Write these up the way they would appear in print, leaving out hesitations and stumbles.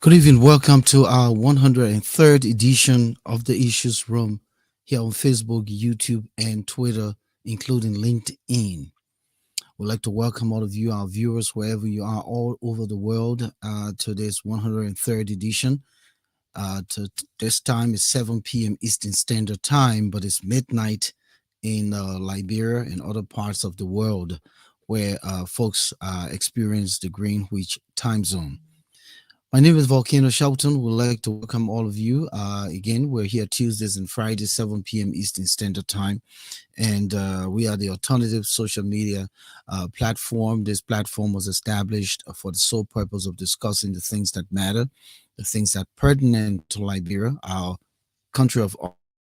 Good evening. Welcome to our 103rd edition of the Issues Room here on Facebook, YouTube, and Twitter, including LinkedIn. We'd like to welcome all of you, our viewers, wherever you are, all over the world, to this 103rd edition. This time is 7 p.m. Eastern Standard Time, but it's midnight in Liberia and other parts of the world where folks experience the Greenwich time zone. My name is Volcano Shelton. We'd like to welcome all of you. Again, we're here Tuesdays and Fridays, 7 p.m. Eastern Standard Time. And we are the alternative social media platform. This platform was established for the sole purpose of discussing the things that matter, the things that are pertinent to Liberia, our country of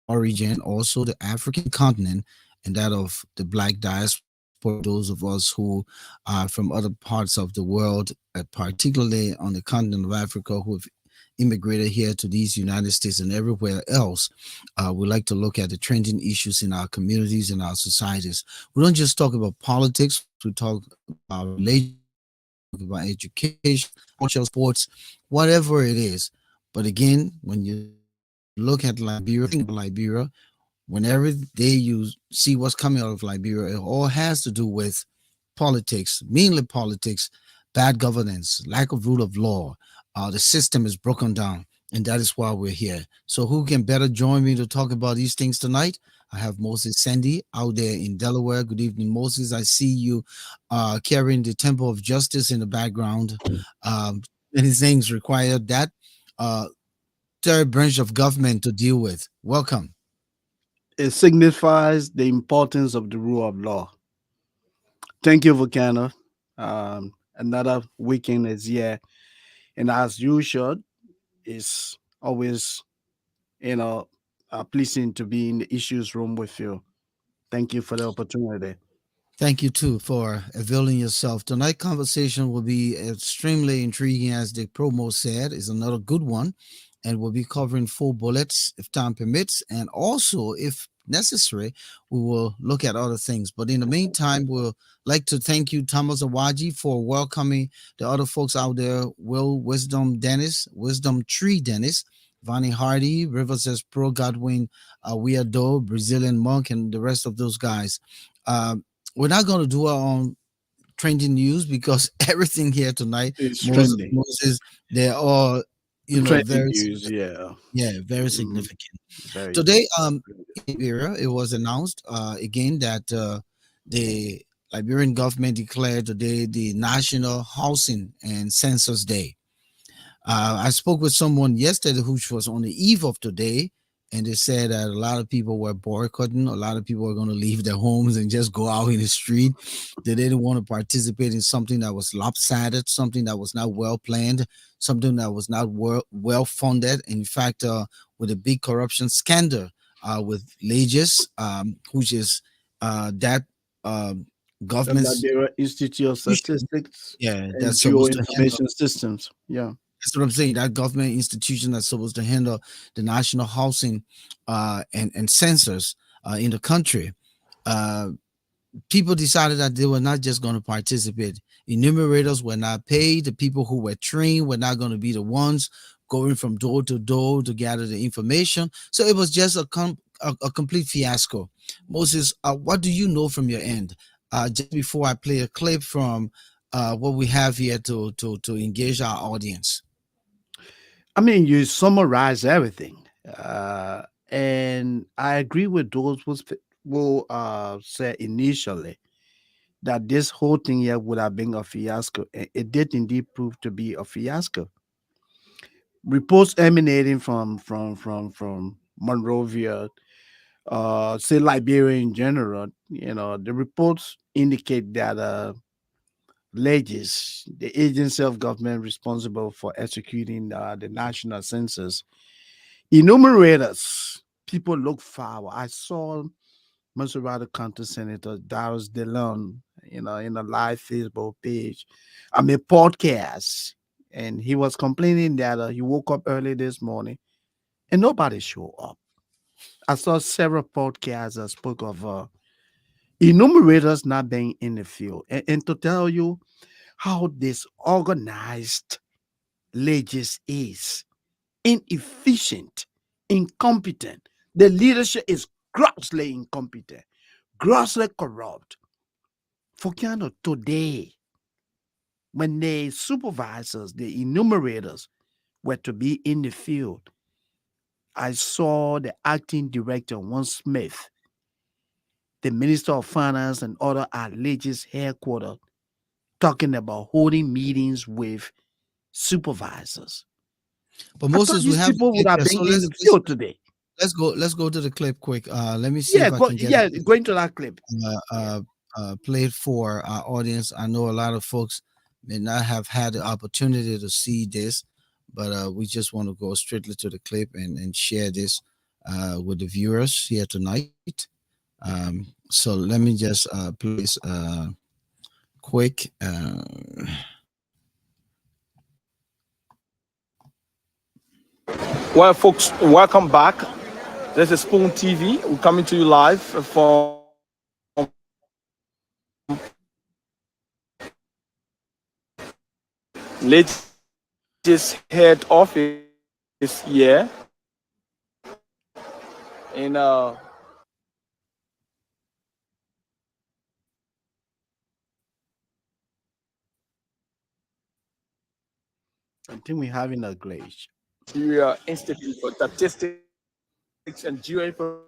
origin, also the African continent, and that of the Black diaspora, those of us who are from other parts of the world, particularly on the continent of Africa, who have immigrated here to these United States and everywhere else. We like to look at the trending issues in our communities and our societies. We don't just talk about politics, we talk about religion, about education, culture, sports, whatever it is. But again, when you look at Liberia, think about Liberia, whenever day you see what's coming out of Liberia, it all has to do with politics, mainly politics, bad governance, lack of rule of law. The system is broken down, and that is why we're here. So, who can better join me to talk about these things tonight? I have Moses Sandy out there in Delaware. Good evening, Moses. I see you carrying the Temple of Justice in the background. Many things require that uh, third branch of government to deal with. Welcome. It signifies the importance of the rule of law. Thank you, Volcano. Another weekend is here, and as usual, it's always you know pleasing to be in the issues room with you. Thank you for the opportunity. Thank you too for availing yourself. Tonight's conversation will be extremely intriguing, as the promo said, is another good one, and we'll be covering 4 bullets if time permits, and also if necessary, we will look at other things. But in the meantime, we'll like to thank you, Thomas Awaji, for welcoming the other folks out there. Will Wisdom Dennis, Wisdom Tree Dennis. Vonnie Hardy, Rivers as Pro, Godwin, Weah, Brazilian Monk, and the rest of those guys. Um, we're not going to do our own trending news because everything here tonight, It's Moses, trending. Moses, they're all Trending very news, significant. yeah. Yeah, very Mhm. significant. Very. Today, in Liberia, it was announced again that the Liberian government declared today the National Housing and Census Day. I spoke with someone yesterday who was on the eve of today, and they said that a lot of people were boycotting. A lot of people were going to leave their homes and just go out in the street. They didn't want to participate in something that was lopsided, something that was not well planned, something that was not well funded. In fact, with a big corruption scandal with Legis, which is that um, The government's Liberia Institute of institution. Statistics Yeah, and that's supposed to handle. Geoinformation Systems. Yeah. That's what I'm saying. That government institution that's supposed to handle the national housing and census in the country. Uh, People decided that they were not just going to participate. Enumerators were not paid. The people who were trained were not going to be the ones going from door to door to gather the information. So it was just a complete fiasco. Moses, what do you know from your end? Just before I play a clip from what we have here to engage our audience. I mean, you summarize everything, and I agree with those who said initially that this whole thing here would have been a fiasco. It did indeed prove to be a fiasco. Reports emanating from Monrovia, say Liberia in general, the reports indicate that LEGIS, the agency of government responsible for executing the national census, enumerators, people look foul. I saw Maserati County Senator Darius DeLeon, in a live Facebook page, podcast, and he was complaining that he woke up early this morning and nobody showed up. I saw several podcasts that spoke of enumerators not being in the field, and to tell you how disorganized Legis is inefficient, incompetent. The leadership is grossly incompetent, grossly corrupt. Volcano today, when the supervisors, the enumerators were to be in the field, I saw the acting director, One Smith, the Minister of Finance, and other at Legis headquarters talking about holding meetings with supervisors. But I thought Moses, we these have the people would clip have here, been so in the field today. let's go to the clip quick. Let me see Yeah, if I can get going to that clip. uh, Yeah. uh, played for our audience. I know a lot of folks may not have had the opportunity to see this, but we just want to go strictly to the clip and share this with the viewers here tonight. So let me just play this quick. Well, folks, welcome back. This is Spoon TV. We're coming to you live from latest head office here in I think we're having a glitch. Liberia Institute for Statistics and Geoinformation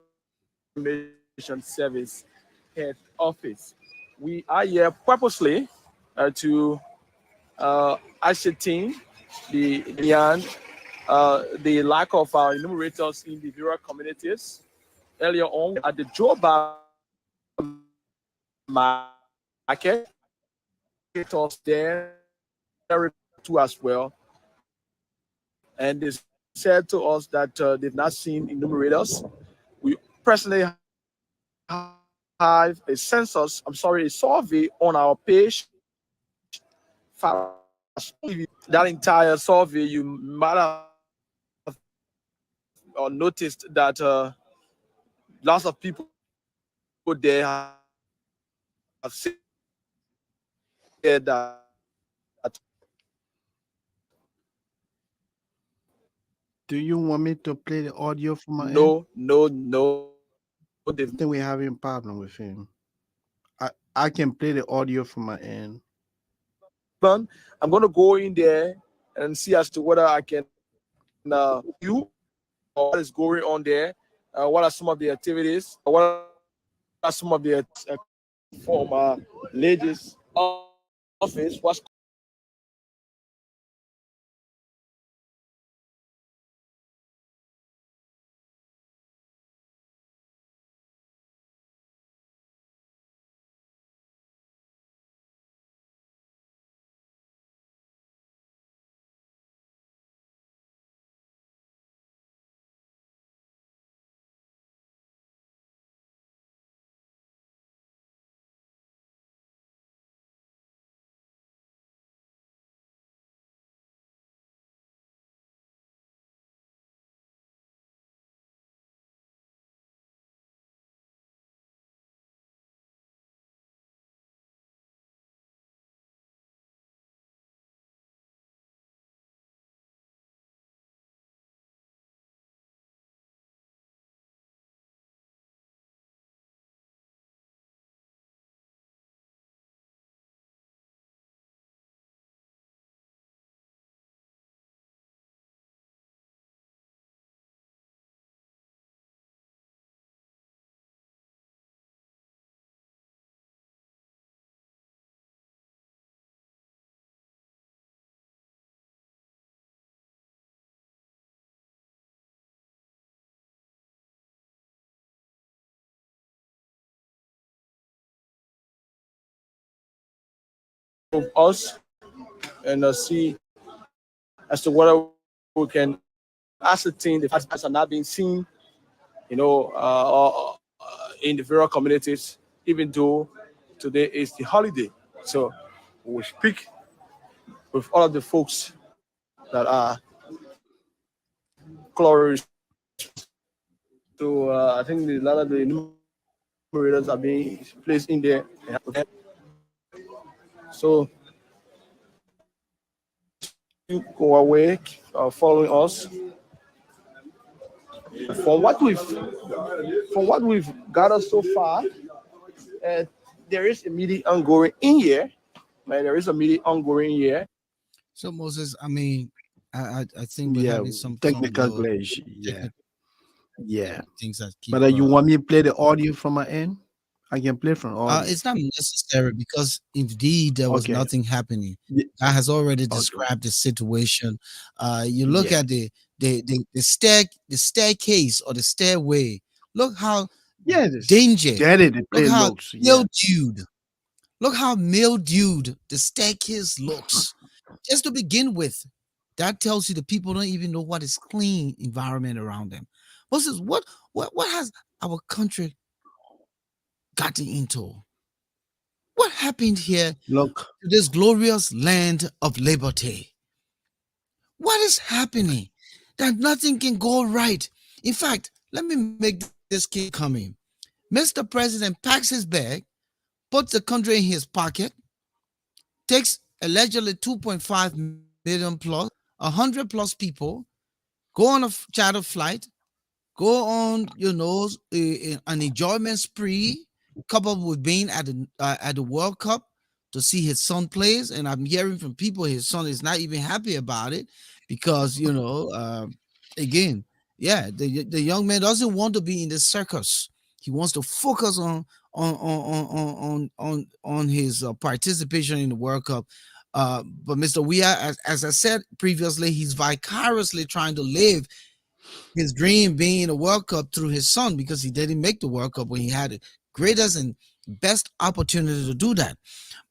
Service head office. We are here purposely to ascertain the lack of enumerators in the rural communities. Earlier on, at the Joba market, it was there too as well, and they said to us that they've not seen enumerators. We personally have a census, a survey on our page. That entire survey, you might have noticed that lots of people there have said that Do you want me to play the audio from my end? no. I think we're having a problem with him. I can play the audio from my end. I'm going to go in there and see as to whether I can you what is going on there. What are some of the activities? What are some of the from ladies office? What's of us and see as to whether we can ascertain the facts are not being seen, in the various communities, even though today is the holiday. So we speak with all of the folks that are close to, I think a lot of the enumerators are being placed in there. So who are awake, following us. From what we've from what we've gathered so far, uh, there is a meeting ongoing in here. Right, there is a meeting ongoing here. So Moses, I mean, I think we're Yeah, having some technical little glitch. Yeah, technical yeah. things that keep. But you want me to play the audio from my end? I can play from audio. It's not necessary because indeed there was Okay. nothing happening. Ye- I has already Okay. described the situation. You look Yeah. at the staircase or the stairway. Look how Yeah, this dingy. daddy the Look play how looks. Yeah. mildewed. Look how mildewed the staircase looks. Just to begin with, that tells you the people don't even know what is clean environment around them. Moses, what has our country gotten into? What happened here Look. to this glorious land of liberty? What is happening that nothing can go right? In fact, let me make this keep coming. Mr. President packs his bag, puts the country in his pocket, takes allegedly 2.5 million plus, 100 plus people, go on a charter flight, go on, an enjoyment spree, coupled with being at the World Cup to see his son plays. And I'm hearing from people his son is not even happy about it because again, yeah, the young man doesn't want to be in the circus. He wants to focus on his participation in the World Cup. But Mr. Weah, as I said previously, he's vicariously trying to live his dream being in a World Cup through his son because he didn't make the World Cup when he had the greatest and best opportunity to do that.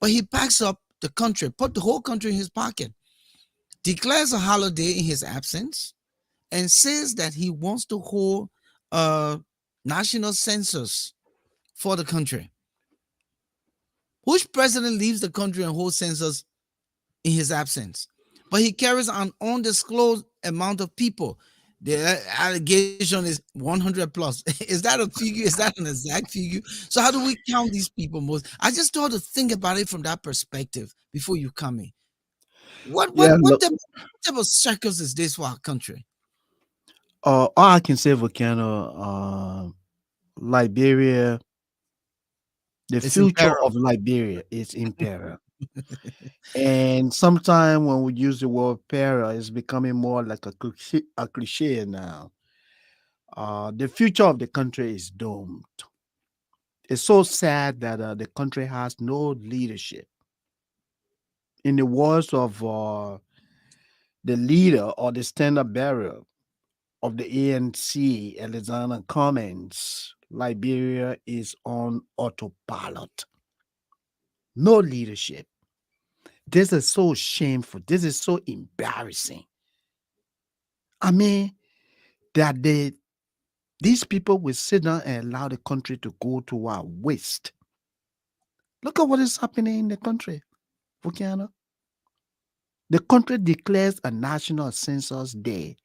But he packs up the country, put the whole country in his pocket, declares a holiday in his absence, and says that he wants to hold a national census for the country. Which president leaves the country and holds census in his absence? But he carries an undisclosed amount of people. The allegation is 100 plus. Is that a figure? Is that an exact figure? So how do we count these people most? I just thought to think about it from that perspective before you come in. What what Yeah, what look. type of circus is this for our country? All I can say, Volcano, Liberia, the It's in future peril. of Liberia is in peril. And sometimes when we use the word peril, it's becoming more like a cliche now. The future of the country is doomed. It's so sad that the country has no leadership. In the words of the leader or the standard bearer of the ANC, Alexander Cummings, Liberia is on autopilot. No leadership. This is so shameful. This is so embarrassing. I mean, that these people will sit down and allow the country to go to our waste. Look at what is happening in the country, Volcano. The country declares a national census day.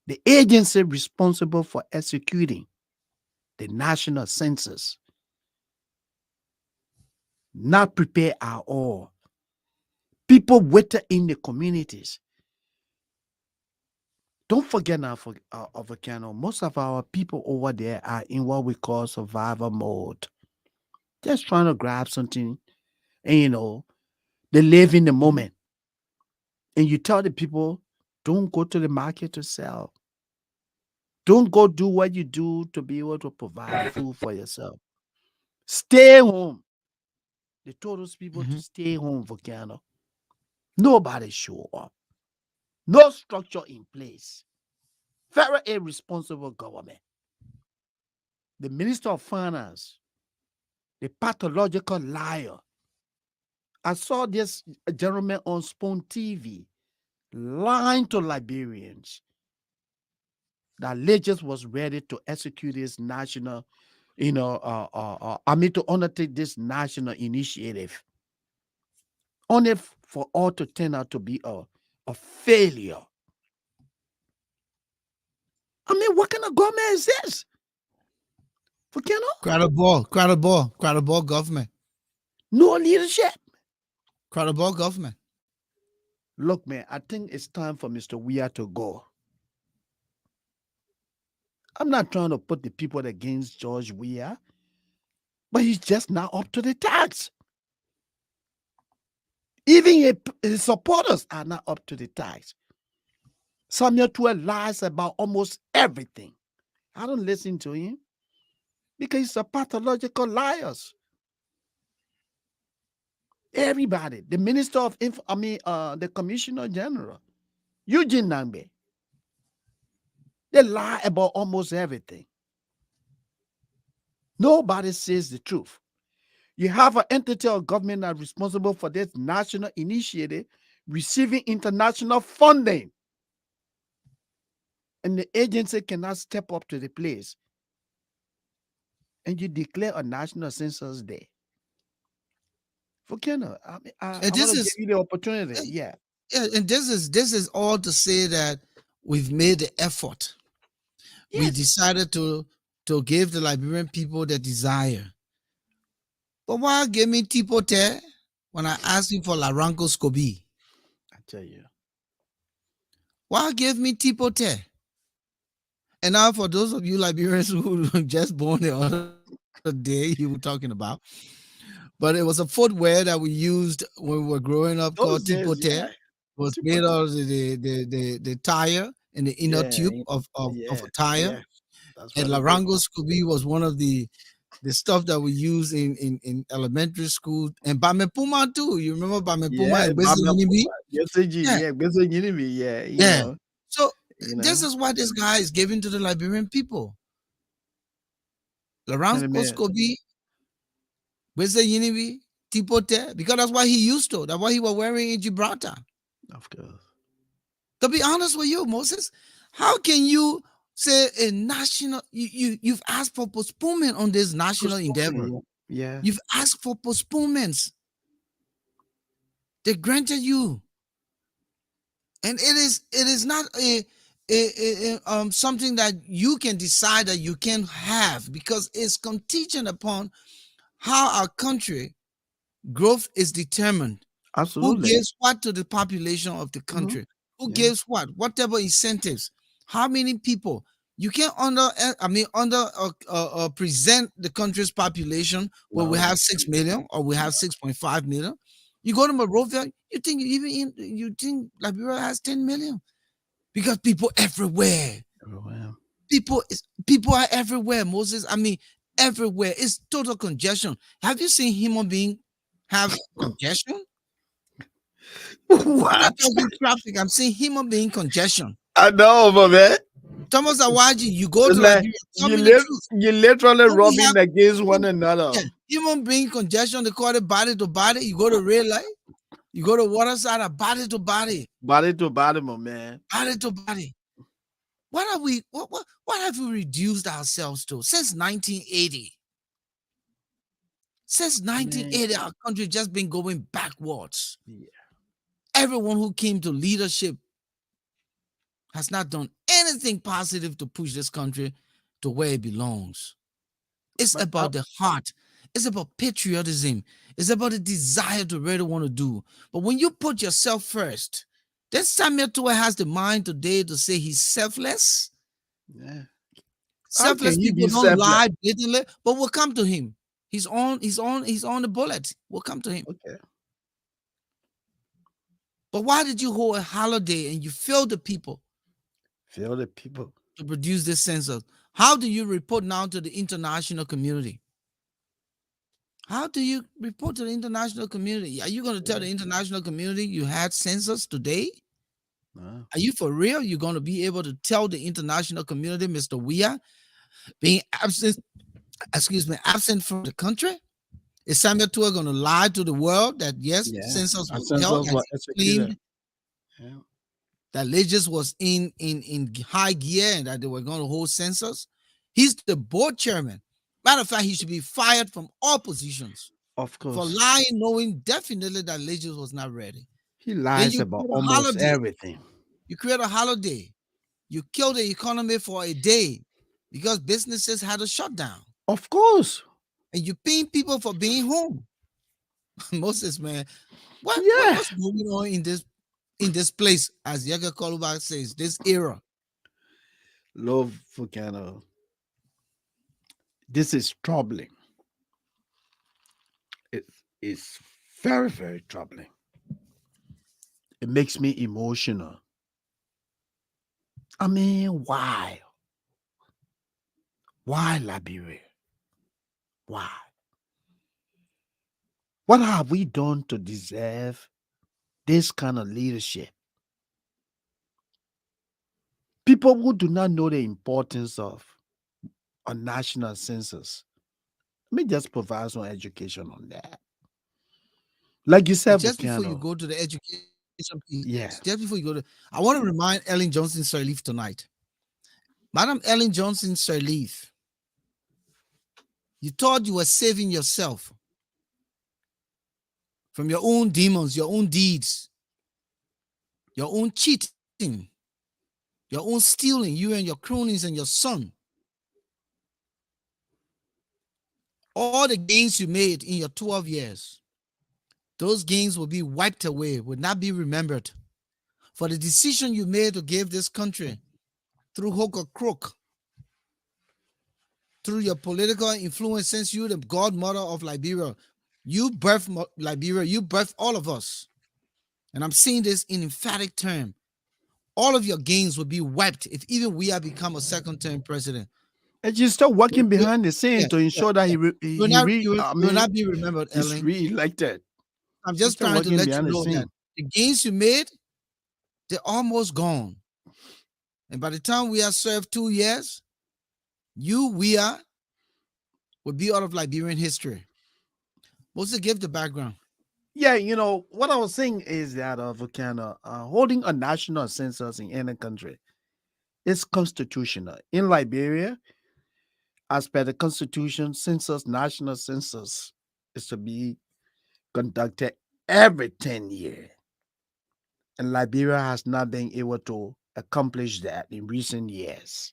The agency responsible for executing the national census not prepared at all. People waited in the communities. Don't forget now, for Volcano, most of our people over there are in what we call survival mode. Just trying to grab something, and they live in the moment. And you tell the people, don't go to the market to sell. Don't go do what you do to be able to provide food for yourself. Stay home. They told those people to Mhm. stay home, Volcano. Nobody show up. No structure in place. Very irresponsible government. The Minister of Finance, the pathological liar. I saw this gentleman on Spoon TV lying to Liberians that Legis was ready to execute this national, to undertake this national initiative, only for all to turn out to be a failure. I mean, what kind of government is this? Volcano? Credible government. No leadership. Credible government. Look, man, I think it's time for Mr. Weah to go. I'm not trying to put the people against George Weah, but he's just not up to the task. Even his supporters are not up to the task. Samuel Tweah lies about almost everything. I don't listen to him because he's a pathological liar. Everybody, the Minister of the Commissioner General, Eugene Nambe, they lie about almost everything. Nobody says the truth. You have an entity of government that's responsible for this national initiative receiving international funding. And the agency cannot step up to the place. And you declare a national census day. Volcano, I And want this to give is you the opportunity. Yeah. yeah, and this is all to say that we've made the effort. We Yes. decided to give the Liberian people the desire. But why give me Tipote when I asked him for Laranco Scoby? I tell you. Why give me Tipote? And now for those of you Liberians who just born the other day you were talking about, but it was a footwear that we used when we were growing up called Those days, Tipote. yeah. Was made Tipote. out of the tire and the inner Yeah. tube of Yeah. a tire. Yeah. That's And what it is. Larango Scooby was one of the stuff that we use in elementary school. And Bame Puma too. You remember Bame Puma Yeah. and Bese Yinibi? Messaging. Yeah, Yeah. Messaging. Yeah. yeah. So You this know. is what this guy is giving to the Liberian people. And I Larango mean, Scooby, Bese Yinibi, Tipote, because that's what he used to. That's what he was wearing in Gibraltar. of course. To be honest with you, Moses, how can you say a national you've asked for postponement on this national endeavor? Postponement, yeah. You've asked for postponements. They granted you. And it is not something that you can decide that you can have because it's contingent upon how our country growth is determined. Who Absolutely. gives what to the population of the Hmm. country? Who Yeah. gives what? Whatever incentives? How many people? You can't present the country's population where we No. have 6 million or we have 6.5 million. You go to Monrovia, you think Liberia has 10 million because people everywhere. Well, People are everywhere, Moses. Everywhere. It's total congestion. Have you seen human being have congestion? I'm what? not talking traffic. I'm saying human being congestion. I know, but man. Thomas Awaji, you go It's to like Liberia. Tell me the truth. you literally Don't we rubbing have against one another. yeah, human being congestion? They call it body to body. You go to red light. You go to water side. Body to body. Body to body, my man. Body to body. What have we? What have we reduced ourselves to since 1980? Since 1980, our country just been going backwards. Yeah. Everyone who came to leadership has not done anything positive to push this country to where it belongs. It's But about the heart. It's about patriotism. It's about the desire to really want to do. But when you put yourself first, then Samuel Tweah has the mind today to say he's selfless. yeah. How Selfless can you people be don't selfless? lie blatantly, but we'll come to him. He's on the bullet. We'll come to him. Okay. But why did you hold a holiday and you failed the people Feel the people. to produce this census? How do you report now to the international community? How do you report to the international community? Are you going to tell the international community you had census today? No. Are you for real? You're going to be able to tell the international community, Mr. Weah, being absent from the country? Is Samuel Tweah going to lie to the world that yes, Yeah. census Our was census held as was he executed. claimed Yeah. that Legis was in high gear and that they were going to hold census? He's the board chairman. Matter of fact, he should be fired from all positions Of for course. lying, knowing definitely that Legis was not ready. He Then lies you about create a almost holiday. everything. You create a holiday. You kill the economy for a day because businesses had a shutdown. Of course. And you paying people for being home. Moses, man, Yeah. what's going on in this in this place, as Yaga Koluba says, this era. Love Volcano. This is troubling. It is very, very troubling. It makes me emotional. I mean, why? Why Liberia? Why? What have we done to deserve this kind of leadership? People who do not know the importance of a national census. Let me just provide some education on that. Like you But said, just before you Volcano. go to the education piece, Yeah. just before you go to, I want to remind Ellen Johnson Sirleaf tonight. Madam Ellen Johnson Sirleaf, you thought you were saving yourself from your own demons, your own deeds, your own cheating, your own stealing, you and your cronies and your son. All the gains you made in your 12 years, those gains will be wiped away, will not be remembered. For the decision you made to give this country through hook or crook, through your political influence, since you're the godmother of Liberia, you birthed Liberia, you birthed all of us. And I'm saying this in emphatic term. All of your gains will be wiped if even we have become a second term president. And you start working You- behind the scene yeah, to yeah, ensure that yeah. You will not be remembered, is Ellen. re-elected. I'm You just start trying to working let you behind the know that scene. the gains you made, they're almost gone. And by the time we have served 2 years, Weah, will be out of Liberian history. What's to give the background? Yeah, what I was saying is that Volcano, holding a national census in any country is constitutional. In Liberia, as per the constitution, national census is to be conducted every 10 years. And Liberia has not been able to accomplish that in recent years.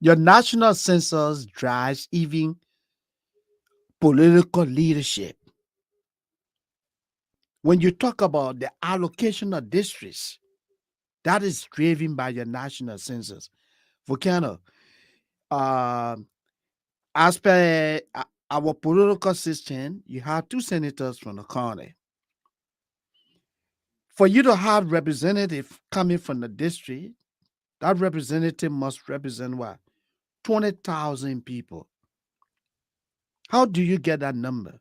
Your national census drives even political leadership. When you talk about the allocation of districts, that is driven by your national census. Volcano, um, as per our political system, you have two senators from the county. For you to have representative coming from the district, that representative must represent what? 20,000 people. How do you get that number?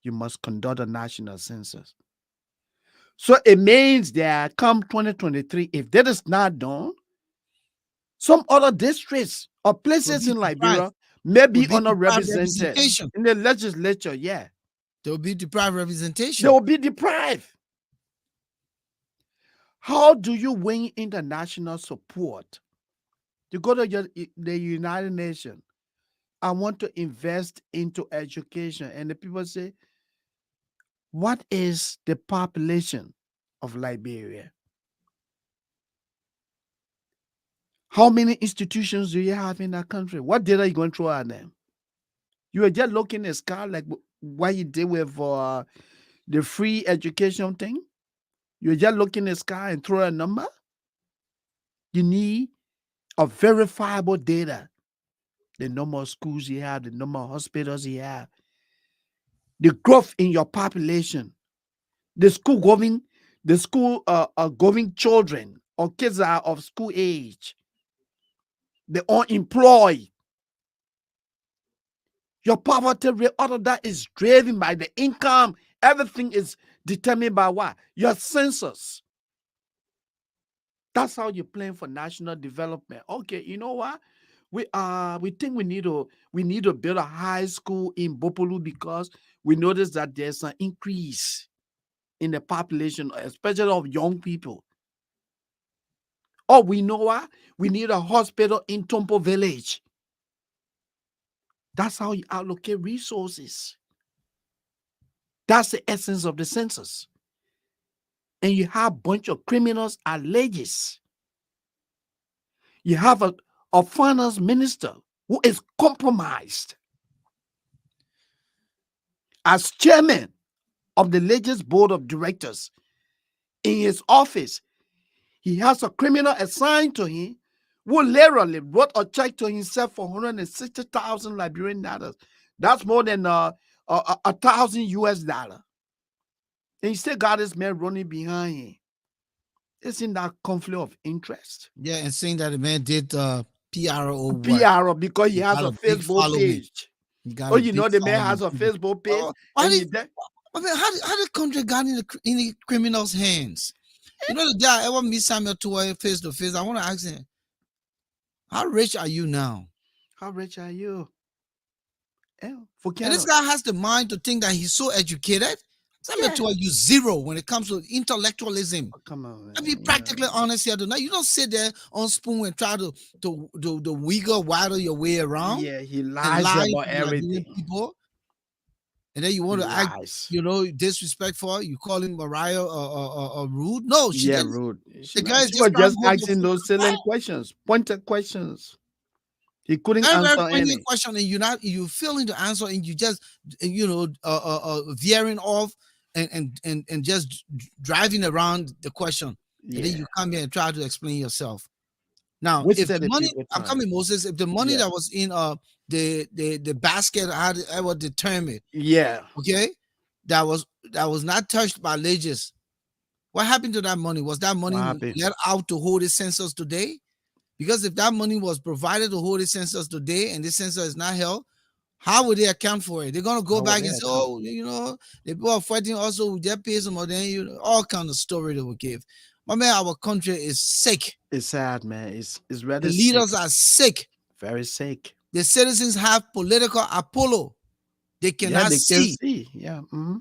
You must conduct a national census. So it means that come 2023, if that is not done, some other districts or Will places be in deprived. Liberia may Will be be deprived underrepresented representation. in the legislature. Yeah, They will be deprived they representation. will be deprived. How do you win international support? You go to the United Nations. I want to invest into education. And the people say, what is the population of Liberia? How many institutions do you have in that country? What data are you going to throw at them? You are just looking at sky like what you did with the free education thing. You're just looking at sky and throw a number. You need a verifiable data. The number of schools you have, the number of hospitals you have, the growth in your population, the school going children or kids that are of school age, the unemployed. Your poverty rate, all of that is driven by the income. Everything is determined by what? Your census. That's how you plan for national development. Okay, you know what? We think we need to build a high school in Bopolu because we notice that there's an increase in the population, especially of young people. Oh, we know what? We need a hospital in Tompo village. That's how you allocate resources. That's the essence of the census. And you have a bunch of criminals at ledges. You have a finance minister who is compromised. As chairman of the ledges board of directors, in his office. He has a criminal assigned to him who literally wrote a check to himself for 160,000 Liberian dollars. That's more than a thousand US dollar. And he still got his man running behind him. Isn't that conflict of interest? Yeah, and saying that the man did PRO work. PRO because he has got a a big Facebook following. page. He got Oh, a you big know the man following has a of people. Facebook page. Why And did- he de- I mean, how the country got in the criminals' hands? You know, the day I ever meet Samuel Tweah face to face, I want to ask him, how rich are you now? How rich are you? Yeah, And Volcano. this guy has the mind to think that he's so educated. Samuel Yeah. Tweah, you zero when it comes to intellectualism. Oh, come on, man. I'll be practically honest here tonight. You don't sit there on spoon and try to wiggle, waddle your way around. Yeah, he And lies lie about to the Liberian everything. people. And then you want He to act, lies. disrespectful. You call him Mariah rude. No, she Yeah, didn't. rude. The guy is She just was trying just to go to asking the those silly questions, pointed questions. He couldn't very, very answer poignant any. question, and you failing to answer, and you just veering off and just driving around the question, and then Yeah. you come here and try to explain yourself. Now, Wasted if the the money, people I'm time. coming, Moses. If the money Yeah. that was in the basket had ever determined, Yeah. okay, that was not touched by leges. What happened to that money? Was that money happened? let out to hold the census today? Because if that money was provided to hold the census today and this census is not held, how would they account for it? They're gonna go How would back they and say, account? "Oh, the people are fighting also with their pay some of them." All kind of story they will give. My man, our country is sick. It's sad, man. It's The rather leaders sick. are sick. Very sick. The citizens have political Apollo. They Yeah, cannot they can see. see. Yeah. Mm-hmm.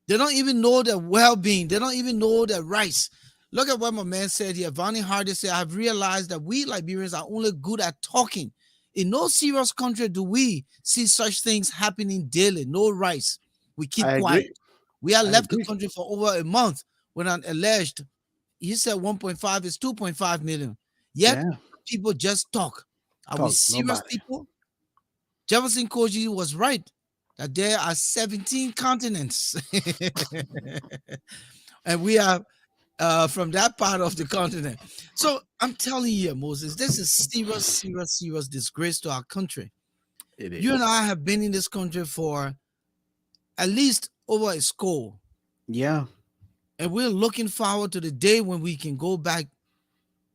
They don't even know their well-being. They don't even know their rights. Look at what my man said here. Vonnie Hardy said, I've realized that we Liberians are only good at talking. In no serious country do we see such things happening daily. No rights. We keep I quiet. agree. We have I left the agree. country for over a month when an alleged, he said 1.5 is 2.5 million. Yet Yeah. people just talk. Are we Talk. serious Nobody. people? Jefferson Koji was right that there are 17 continents. And we are from that part of the continent. So I'm telling you, Moses, this is serious disgrace to our country. It is. You and I have been in this country for at least over a score. Yeah. And we're looking forward to the day when we can go back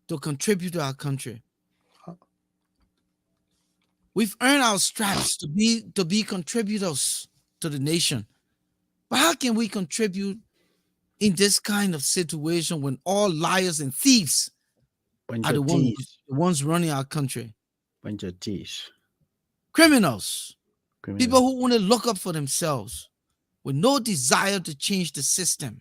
to contribute to our country. We've earned our stripes to be contributors to the nation. But how can we contribute in this kind of situation when all liars and thieves Bunch are the of thieves. ones running our country? Bunch of thieves. Criminals, Criminals. people who want to look up for themselves with no desire to change the system.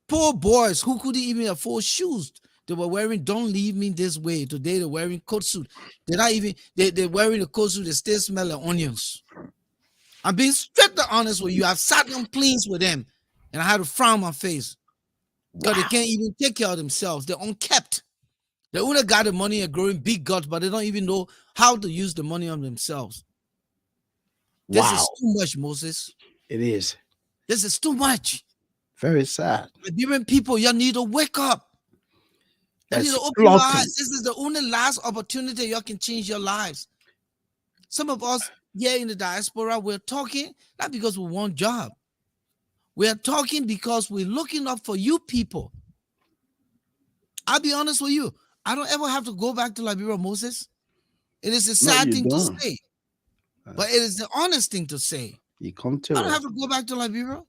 Poor boys who couldn't even afford shoes. They were wearing "Don't Leave Me This Way." Today they're wearing coat suit. They're not even they're wearing a coat suit. They still smell like onions. I'm being straight to honest with you. I've sat on planes with them, and I had to frown my face because they can't even take care of themselves. They're unkept. They only got the money and growing big guts, but they don't even know how to use the money on themselves. This is too much, Moses. It is. This is too much. Very sad. Liberian people, you need to wake up. You need to That's open your plotting. eyes. This is the only last opportunity you can change your lives. Some of us here in the diaspora, we're talking not because we want a job. We're talking because we're looking up for you people. I'll be honest with you. I don't ever have to go back to Liberia, Moses. It is a sad you thing to don't. say, but it is the honest thing to say. You come to I don't it. have to go back to Liberia.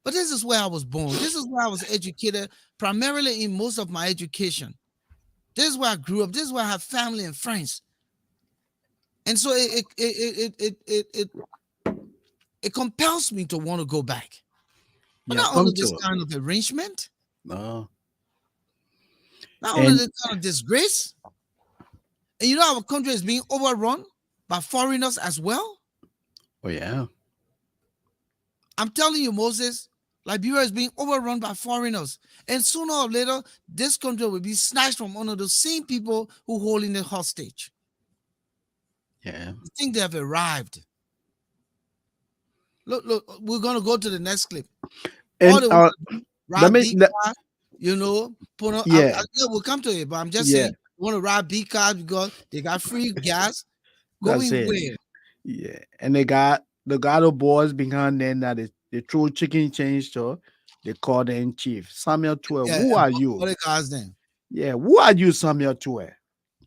But this is where I was born. This is where I was educated, primarily in most of my education. This is where I grew up. This is where I have family and friends. And so it compels me to want to go back. But not come only to this it. kind of arrangement, No. not And- only this kind of disgrace. And you know our country is being overrun by foreigners as well. Oh, yeah. I'm telling you, Moses, Liberia is being overrun by foreigners. And sooner or later, this country will be snatched from one of the same people who holding it hostage. Yeah. I think they have arrived. Look, we're going to go to the next clip. All And they want let ride me B let, cars, put on. yeah, Yeah, we'll come to it, but I'm just yeah, saying, you want to ride B cars because they got free gas. that's Going it. where? Yeah, and they got the boys behind them that they throw chicken change to. They call them chief Samuel Tweah. Yeah, Who and are you? other cars then. Yeah, who are you, Samuel Tweah?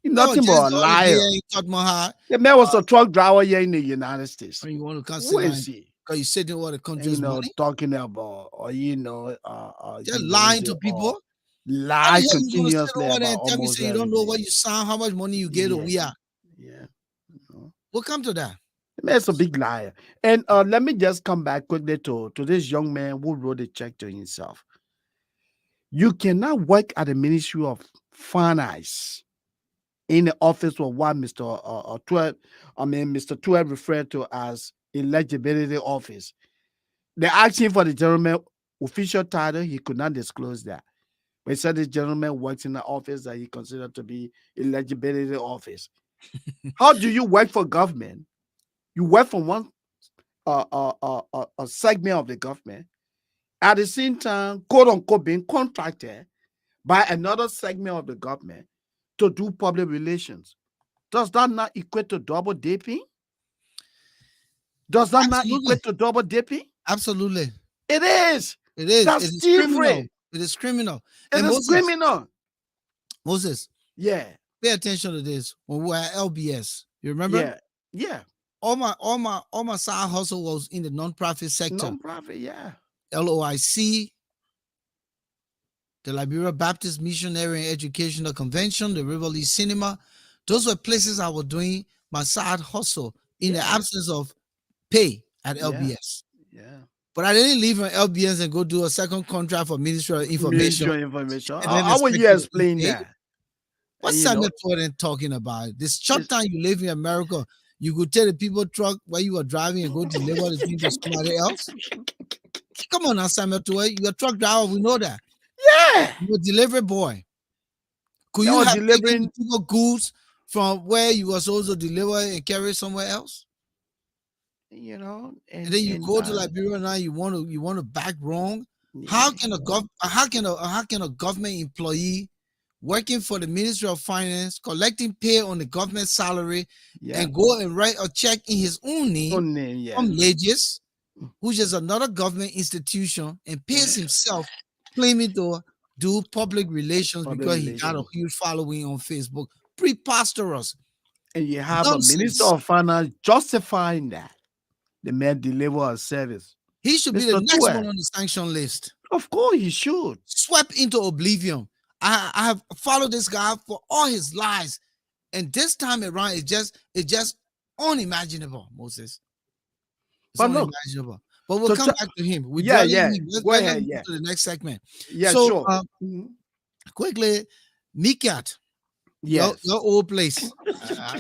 You No, nothing just but a the other day liar. you talked about how The man was a truck driver here in the United States. when you want to come Who sit is down he? because you said all the country's money. Talking about, or Just he owns lying it to all. people. How the Lie hell you gonna sit continuously over there about and tell me almost say you don't know what everything. you sound, how much money you get or Yeah, we are? yeah. You know. We'll come to that. The man's a big liar. And let me just come back quickly to this young man who wrote a check to himself. You cannot work at the Ministry of Finance in the office of what Mr. Tweah referred to as eligibility office. They asked him for the gentleman official title. He could not disclose that. But he said the gentleman works in the office that he considered to be eligibility office. How do you work for government? You work for one a segment of the government at the same time, quote unquote, being contracted by another segment of the government to do public relations. Does that not equate to double dipping? Does that not Absolutely. equate to double dipping? Absolutely. It is. It is. It That's is criminal. thievery. It is criminal. It And is criminal. Moses, Yeah. pay attention to this. When we were at LBS, you remember? Yeah. Yeah. All my side hustle was in the nonprofit sector. Non-profit. Yeah. LOIC, the Liberia Baptist Missionary and Educational Convention, the Rivoli Cinema. Those were places I was doing my side hustle in the Yeah. absence of pay at Yeah. LBS. Yeah. But I didn't leave from LBS and go do a second contract for Ministry of Information. Ministry of Information. And then How will expect you to be explain paid. that? What's And, Samuel Jordan talking about? This short it's- time you live in America, you could tell the people truck where you were driving and go deliver the thing to somebody else. Come on now, Samuel Jordan. You're a truck driver. We know that. yeah. You're a delivery boy. Could They you were have taken delivering. the people goods from where you were supposed to deliver and carry somewhere else? And then you go to Liberia now. You want to back wrong. How can a government employee working for the Ministry of Finance collecting pay on the government salary and go and write a check in his own name from Legis, which is another government institution, and pays himself claiming to do public relations because he got a huge following on Facebook? Preposterous. And you have a minister Nonsense. of finance justifying that the man deliver a service. He should be the Mr. next one Tweah. on the sanction list. Of course, he should. Swept into oblivion. I have followed this guy for all his lies, and this time around, it's just unimaginable, Moses. It's But look, unimaginable. But we'll to come tell- back to him. We're yeah, dwelling yeah. him. Go Let's ahead, move yeah. to the next segment. Yeah, So, sure. Mhm. quickly, MICAT, Yes. your old place.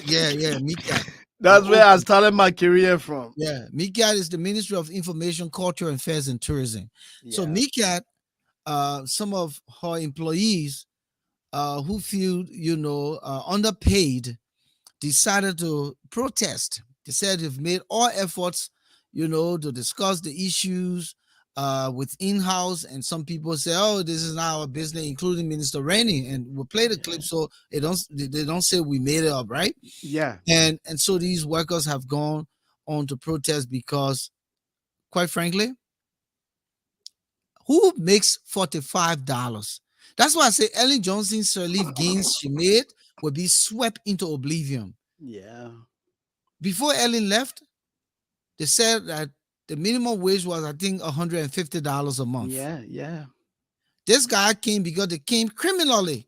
Yeah, MICAT. That's where I started my career from. Yeah, MICAT is the Ministry of Information, Culture, Affairs, and Tourism. So Yeah. MICAT, some of her employees who feel underpaid decided to protest. They said they've made all efforts to discuss the issues with in-house, and some people say, oh, this is not our business, including Minister Rennie, and we'll play the clip so they don't say we made it up, right? Yeah. And so these workers have gone on to protest because, quite frankly, who makes $45? That's why I say Ellen Johnson's relief gains she made will be swept into oblivion. Yeah. Before Ellen left, they said that the minimum wage was, I think, $150 a month. Yeah. This guy came because they came criminally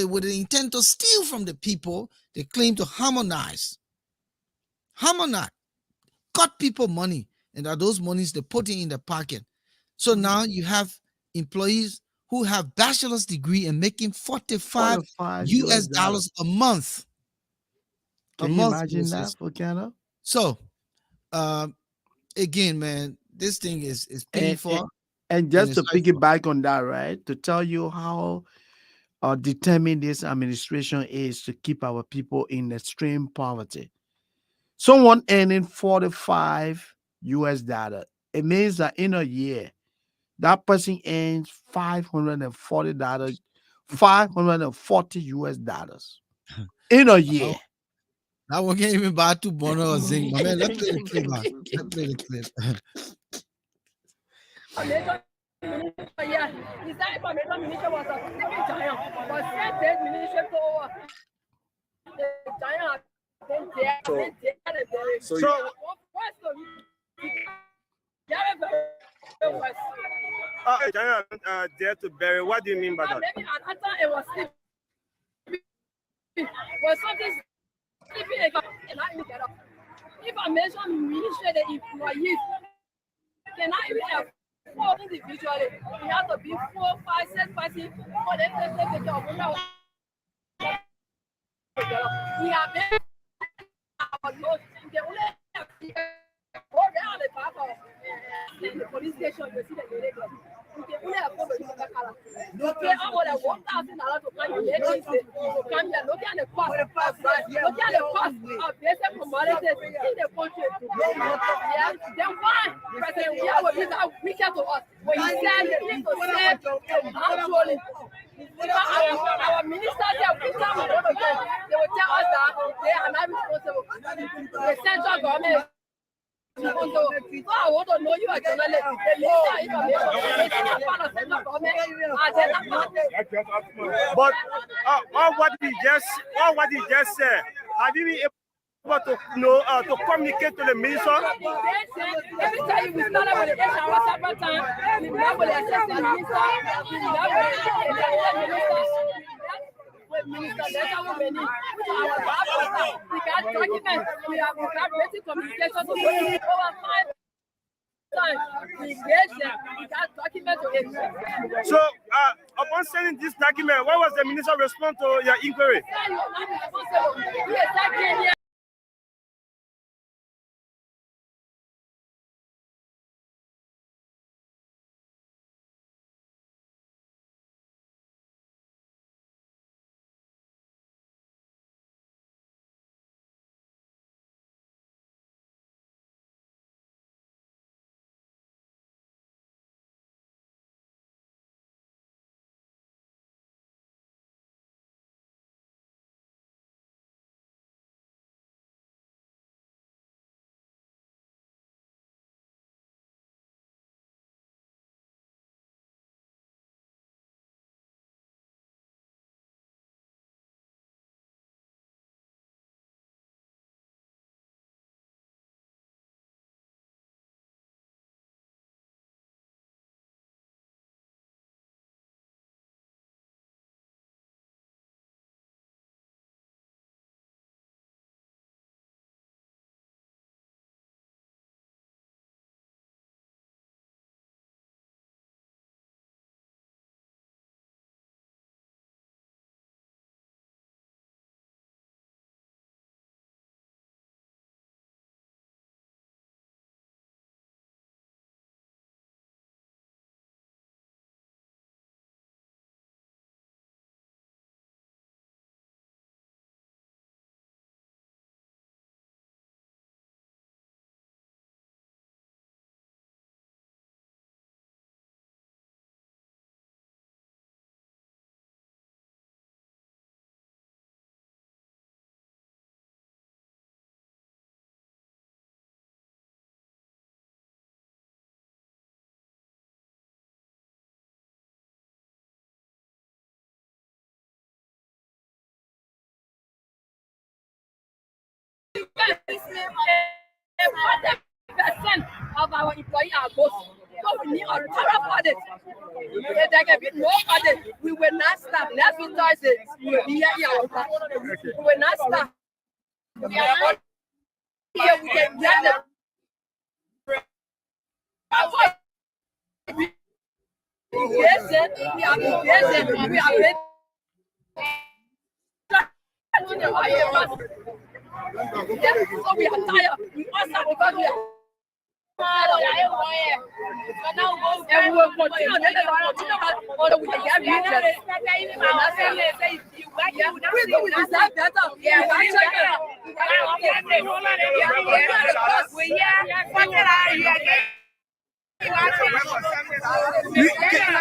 with the intent to steal from the people. They claim to harmonize, cut people money, and that those monies they put it in their pocket. So now you have employees who have bachelor's degree and making 45 US dollars a month. Can you imagine that, Volcano? So, again, man, this thing is painful. And just to piggyback on that, right? To tell you how determined this administration is to keep our people in extreme poverty. Someone earning 45 US dollar, it means that in a year, that person earns $540, $540 in a year. That one can't even buy 2 bono or zinc. My man, let's play the clip. Let's play the clip. Yeah, his information minister was a second giant, but state minister over the giant. So Giant there to bury. What do you mean by that? Maybe at that time it was something sleeping and I didn't get up. If I mention ministry, the employees cannot even have 4 individually. We have to be 4, 5, 6 persons for them to take the job. We have been go down the back of the police station, you see the regular. You can only afford to use the color. You pay about $1,000 to come here, to come here, look at the cost of price, look at the cost of basic commodities in the country. Yeah, then why President Weah will be that wicked to us when he said the thing to save controlling. Our ministers there, we tell them again, they will tell us that they are not responsible. The central government. So I want to know you are journalist. But all what he just said, have you been able to to communicate to the minister? Every time we started with the separate time, we never assess the minister, we never minister, that's how many. We got documents, we have written communication to over 5 times. We engaged them, we got documents to it. So, upon sending this document, what was the minister's response to your inquiry? Of our employees are both. So we need a thorough audit. If there can be no audit, we will not stop. Let's be Thursday. We will be here. We will not stop. We are not here. We can get them. Yes, we are yes, we are ready. So we are tired. We all start because we are. And we will continue until we get redress. We deserve better.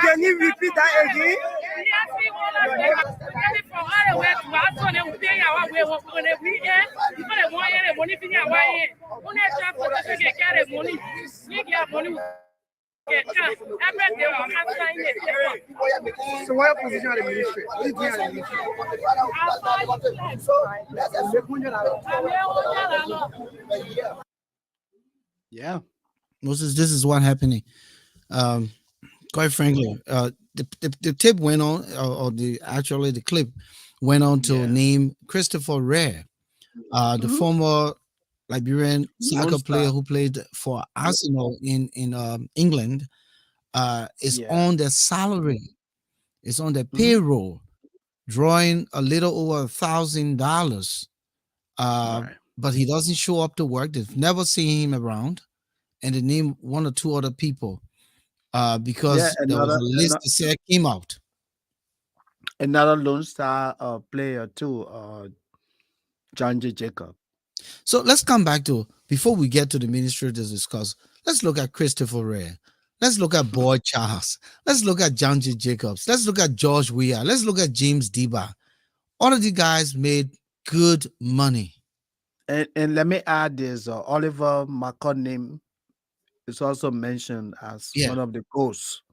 Can you repeat that again? So what position are the ministry? What is the ministry? Yeah. Moses, this is what happening. Quite frankly, the tip went on, or the clip went on to name Christopher Rare, the former Liberian soccer player who played for Arsenal in England, is on their salary, is on their payroll, drawing a little over $1,000. But he doesn't show up to work. They've never seen him around, and they name one or two other people because there was a list that said came out. Another Lone Star player too, John J. Jacob. So let's come back to, before we get to the ministry to discuss, let's look at Christopher Rare. Let's look at Boyd Charles. Let's look at John J. Jacobs. Let's look at George Weah. Let's look at James Diba. All of these guys made good money. And let me add this, Oliver McConnell is also mentioned as one of the ghosts.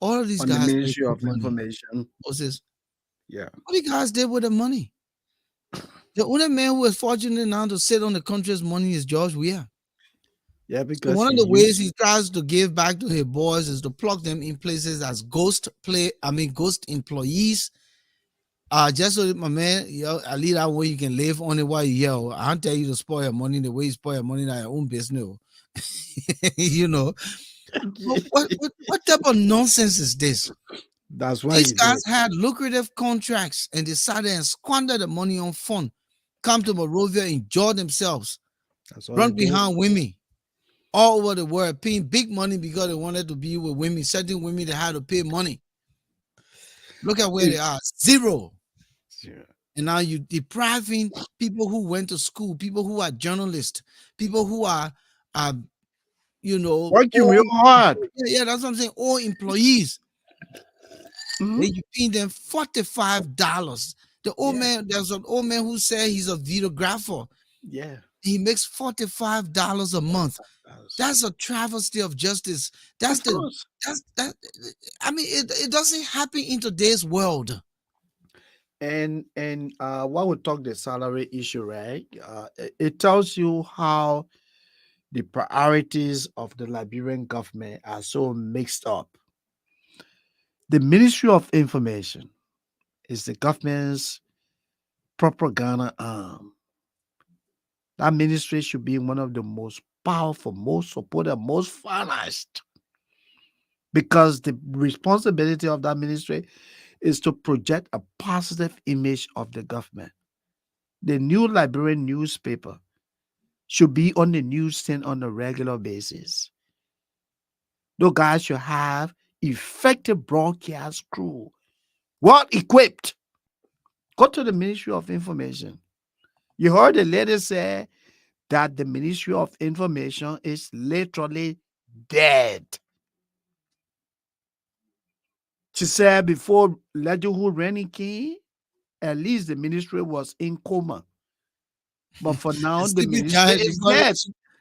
All of these on guys the Ministry of money. Information. What's this? Yeah. What the guys did with the money? The only man who is fortunate now to sit on the country's money is George Weah. Yeah, because one of the ways he tries to give back to his boys is to plug them in places as ghost employees. Just so that my man, at least that way you can live on it while you yell. I don't tell you to spoil your money the way you spoil your money in your own business. What type of nonsense is this? That's why these guys had lucrative contracts and decided and squander the money on fun, come to Monrovia, enjoy themselves, run behind women all over the world, paying big money because they wanted to be with women, certain women that had to pay money. Look at where they are, zero. And now you're depriving people who went to school, people who are journalists, people who are working real hard. Yeah, that's what I'm saying. All employees. You're paying them $45. The old man, there's an old man who said he's a videographer. Yeah. He makes $45 a month. That's a travesty of justice. It doesn't happen in today's world. And while we talk the salary issue, right? It tells you how the priorities of the Liberian government are so mixed up. The Ministry of Information is the government's propaganda arm. That ministry should be one of the most powerful, most supported, most financed. Because the responsibility of that ministry is to project a positive image of the government. The New Liberian newspaper should be on the newsstand on a regular basis. Those guys should have effective broadcast crew, well equipped. Go to the Ministry of Information. You heard the lady say that the Ministry of Information is literally dead. She said before Legihu Rennie came, at least the ministry was in coma. But for now, the ministry is dead.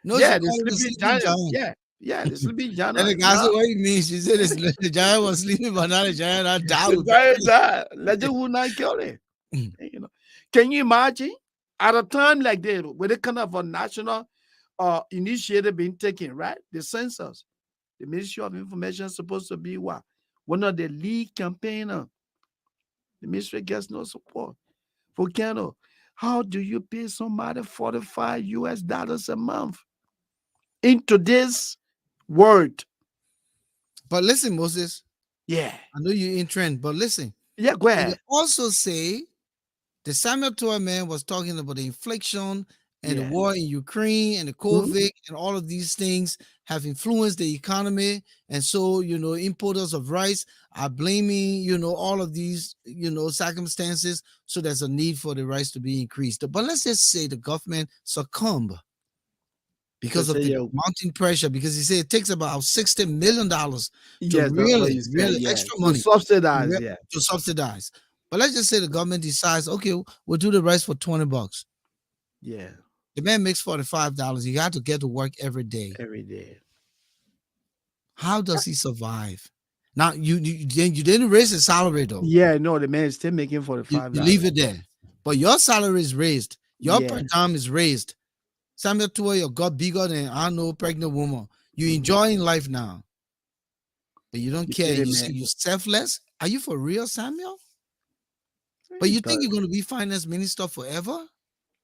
The sleeping giant. Yeah, the sleeping giant. And the guy said, what do you mean? She said the giant was sleeping, but now the giant are down. The giant died. Legihu not killed him. Can you imagine at a time like that, with a kind of a national initiative being taken, right? The census, the Ministry of Information is supposed to be what? One of the lead campaigner. The ministry gets no support. Volcano, how do you pay somebody $45 a month into this word? But listen, Moses. Yeah. I know you're in trend, but listen. Yeah, go ahead. They also say the Samuel Tweah man was talking about the inflation and the war in Ukraine and the COVID and all of these things have influenced the economy. And so, importers of rice are blaming, all of these, circumstances. So there's a need for the rice to be increased. But let's just say the government succumb because They of say, the yeah, mounting pressure. Because he said it takes about $60 million to yes, that's what really, you said. really Yeah, extra to money subsidize. Yeah, to subsidize. But let's just say the government decides, okay, we'll do the rest for $20. yeah, The man makes $45. He got to get to work every day. every day. How does he survive? Now you didn't raise his salary though. Yeah, no, the man is still making You $45. leave it there. But your salary is raised. Your per Yeah. diem is raised. Samuel Tweah, you got bigger than I know pregnant woman. You Mhm. enjoying life now. But you don't You care. pay the You say man. you're selfless. Are you for real, Samuel? But He you think does. you're going to be finance minister forever?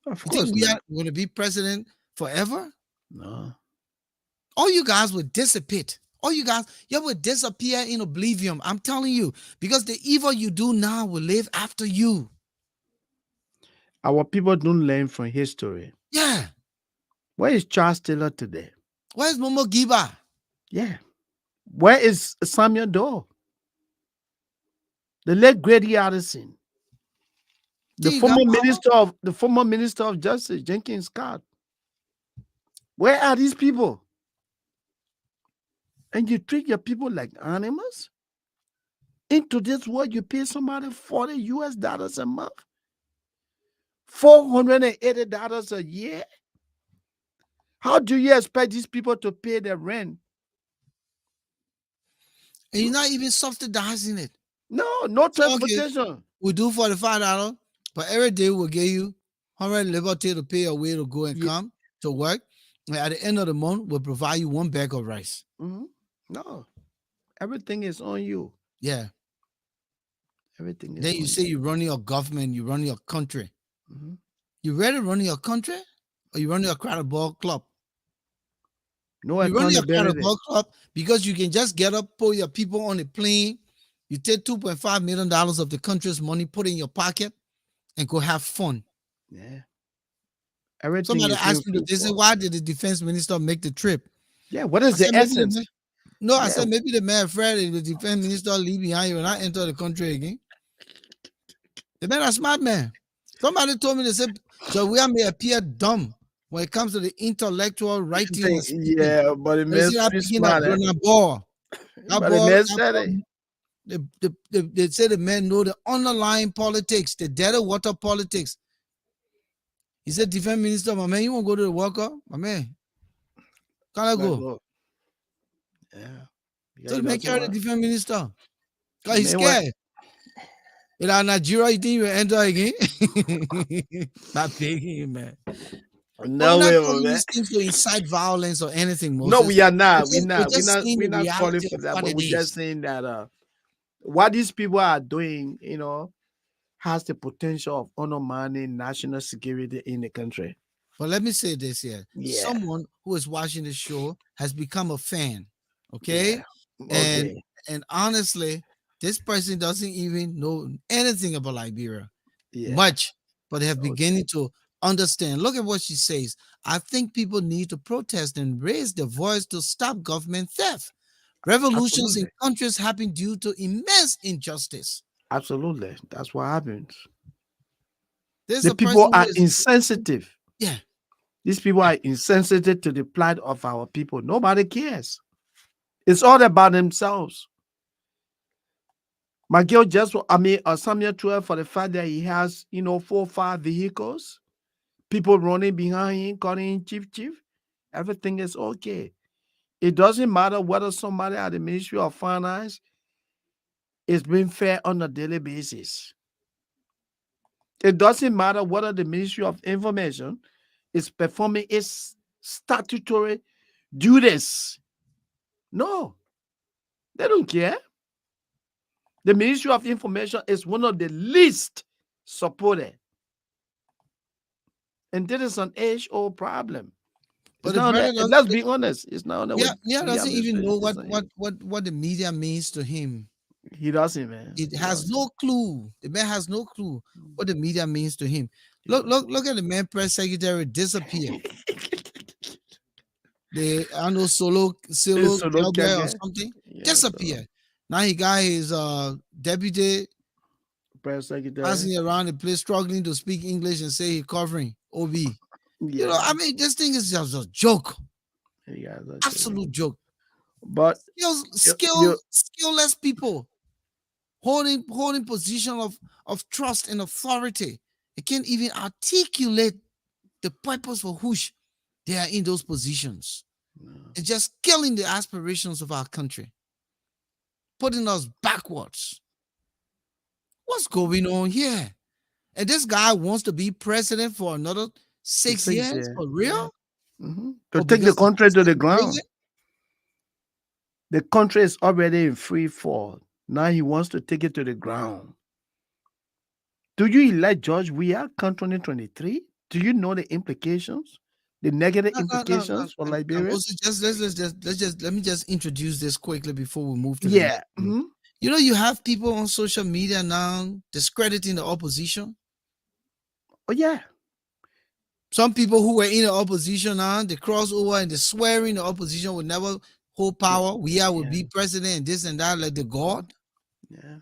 Of You think course we not. are going to be president forever? No. All you guys will dissipate. All you guys, you will disappear in oblivion. I'm telling you, because the evil you do now will live after you. Our people don't learn from history. Yeah. Where is Charles Taylor today? Where's Momo Giba? Yeah. Where is Samuel Doe? The late Grady Addison, the Think you got power? former minister of Justice, Jenkins Scott. Where are these people? And you treat your people like animals? Into this world, you pay somebody $40 a month, $480 a year. How do you expect these people to pay their rent? And you're not even subsidizing it. No So, okay, transportation. we do $45, but every day we'll give you 100 liberty to pay your way to go and Yeah. come to work. And at the end of the month, we'll provide you one bag of rice. Mhm. No, everything is on you. Yeah. Everything is Then on you say you're running your government, you run your country. Mhm. You ready running your country or you running a crowd ball club? No You running a crowd accountability. ball club because you can just get up, pull your people on a plane. You take $2.5 million of the country's money, put it in your pocket, and go have fun. Yeah. Everything Somebody is asked me, looking they said, for. why did the defense minister make the trip? Yeah, what I is the said, maybe the essence? man, no, I Yeah. said, maybe the man afraid if the defense minister leave behind you and not enter the country again. The man a smart man. Somebody told me, they said, so we may appear dumb when it comes to the intellectual writing and speaking. Yeah, but the But you man see that speaks picking that smart. ball. That But the ball, man that said ball, it. they say the men know the underlying politics, the dead of water politics. He said, defense minister, my man, you want to go to the World Cup? My man, can I Let's go? go. Yeah. Yeah, So he the man doesn't carry the want- defense minister. the Because he's man want- scared. In Nigeria, you think you will enter again? Not begging, man. But No we're not way, calling man. these things to incite violence or anything, Moses. No, we are not. We're We're just not. seeing We're the not calling reality for of that. what But it we're just is. saying that what these people are doing, has the potential of undermining national security in the country. But let me say this here. Yeah. Someone who is watching the show has become a fan. Okay? Yeah. And Okay. and honestly, this person doesn't even know anything about Liberia. Yeah. Much, but they have Okay. beginning to understand. Look at what she says. I think people need to protest and raise their voice to stop government theft. Revolutions in Absolutely. countries happen due to immense injustice. Absolutely. That's what happens. There's The a people person who are is, insensitive. yeah. These people are insensitive to the plight of our people. Nobody cares. It's all about themselves. My girl Samuel 12 for the fact that he has, 4 or 5 vehicles, people running behind him, calling him chief. Everything is okay. It doesn't matter whether somebody at the Ministry of Finance is being fair on a daily basis. It doesn't matter whether the Ministry of Information is performing its statutory duties. No, they don't care. The Ministry of Information is one of the least supported. And this is an age-old problem. But It's the not brother on doesn't, let's be honest. It's not on the doesn't even know administration. what the media means to him. He doesn't, man. It He has doesn't. no clue. The man has no clue what the media means to him. Look at the man press secretary disappear. I don't know, solo Solo cowboy or guy. something, Yeah, disappear. Now he got his deputy press secretary. passing around the place, struggling to speak English and say he's covering OB. You know, Yeah. I mean, this thing is just a joke, Yeah. absolute joke. But Skillless people holding position of trust and authority. They can't even articulate the purpose for which they are in those positions. It's just killing the aspirations of our country, putting us backwards. What's going on here? And this guy wants to be president for another 6 years Yeah. for real? To Or take the because he country thinks to the he's ground. brilliant? The country is already in free fall. Now he wants to take it to the ground. Do you elect George Weah come 2023? Do you know the implications? The negative No. implications for Liberia? Also, let me just introduce this quickly before we move to the Yeah. next one. You know, you have people on social media now discrediting the opposition. Oh, yeah. Some people who were in the opposition now, they cross over and they swearing the opposition would never hold power. Weah will be president and this and that, like the God. Yeah.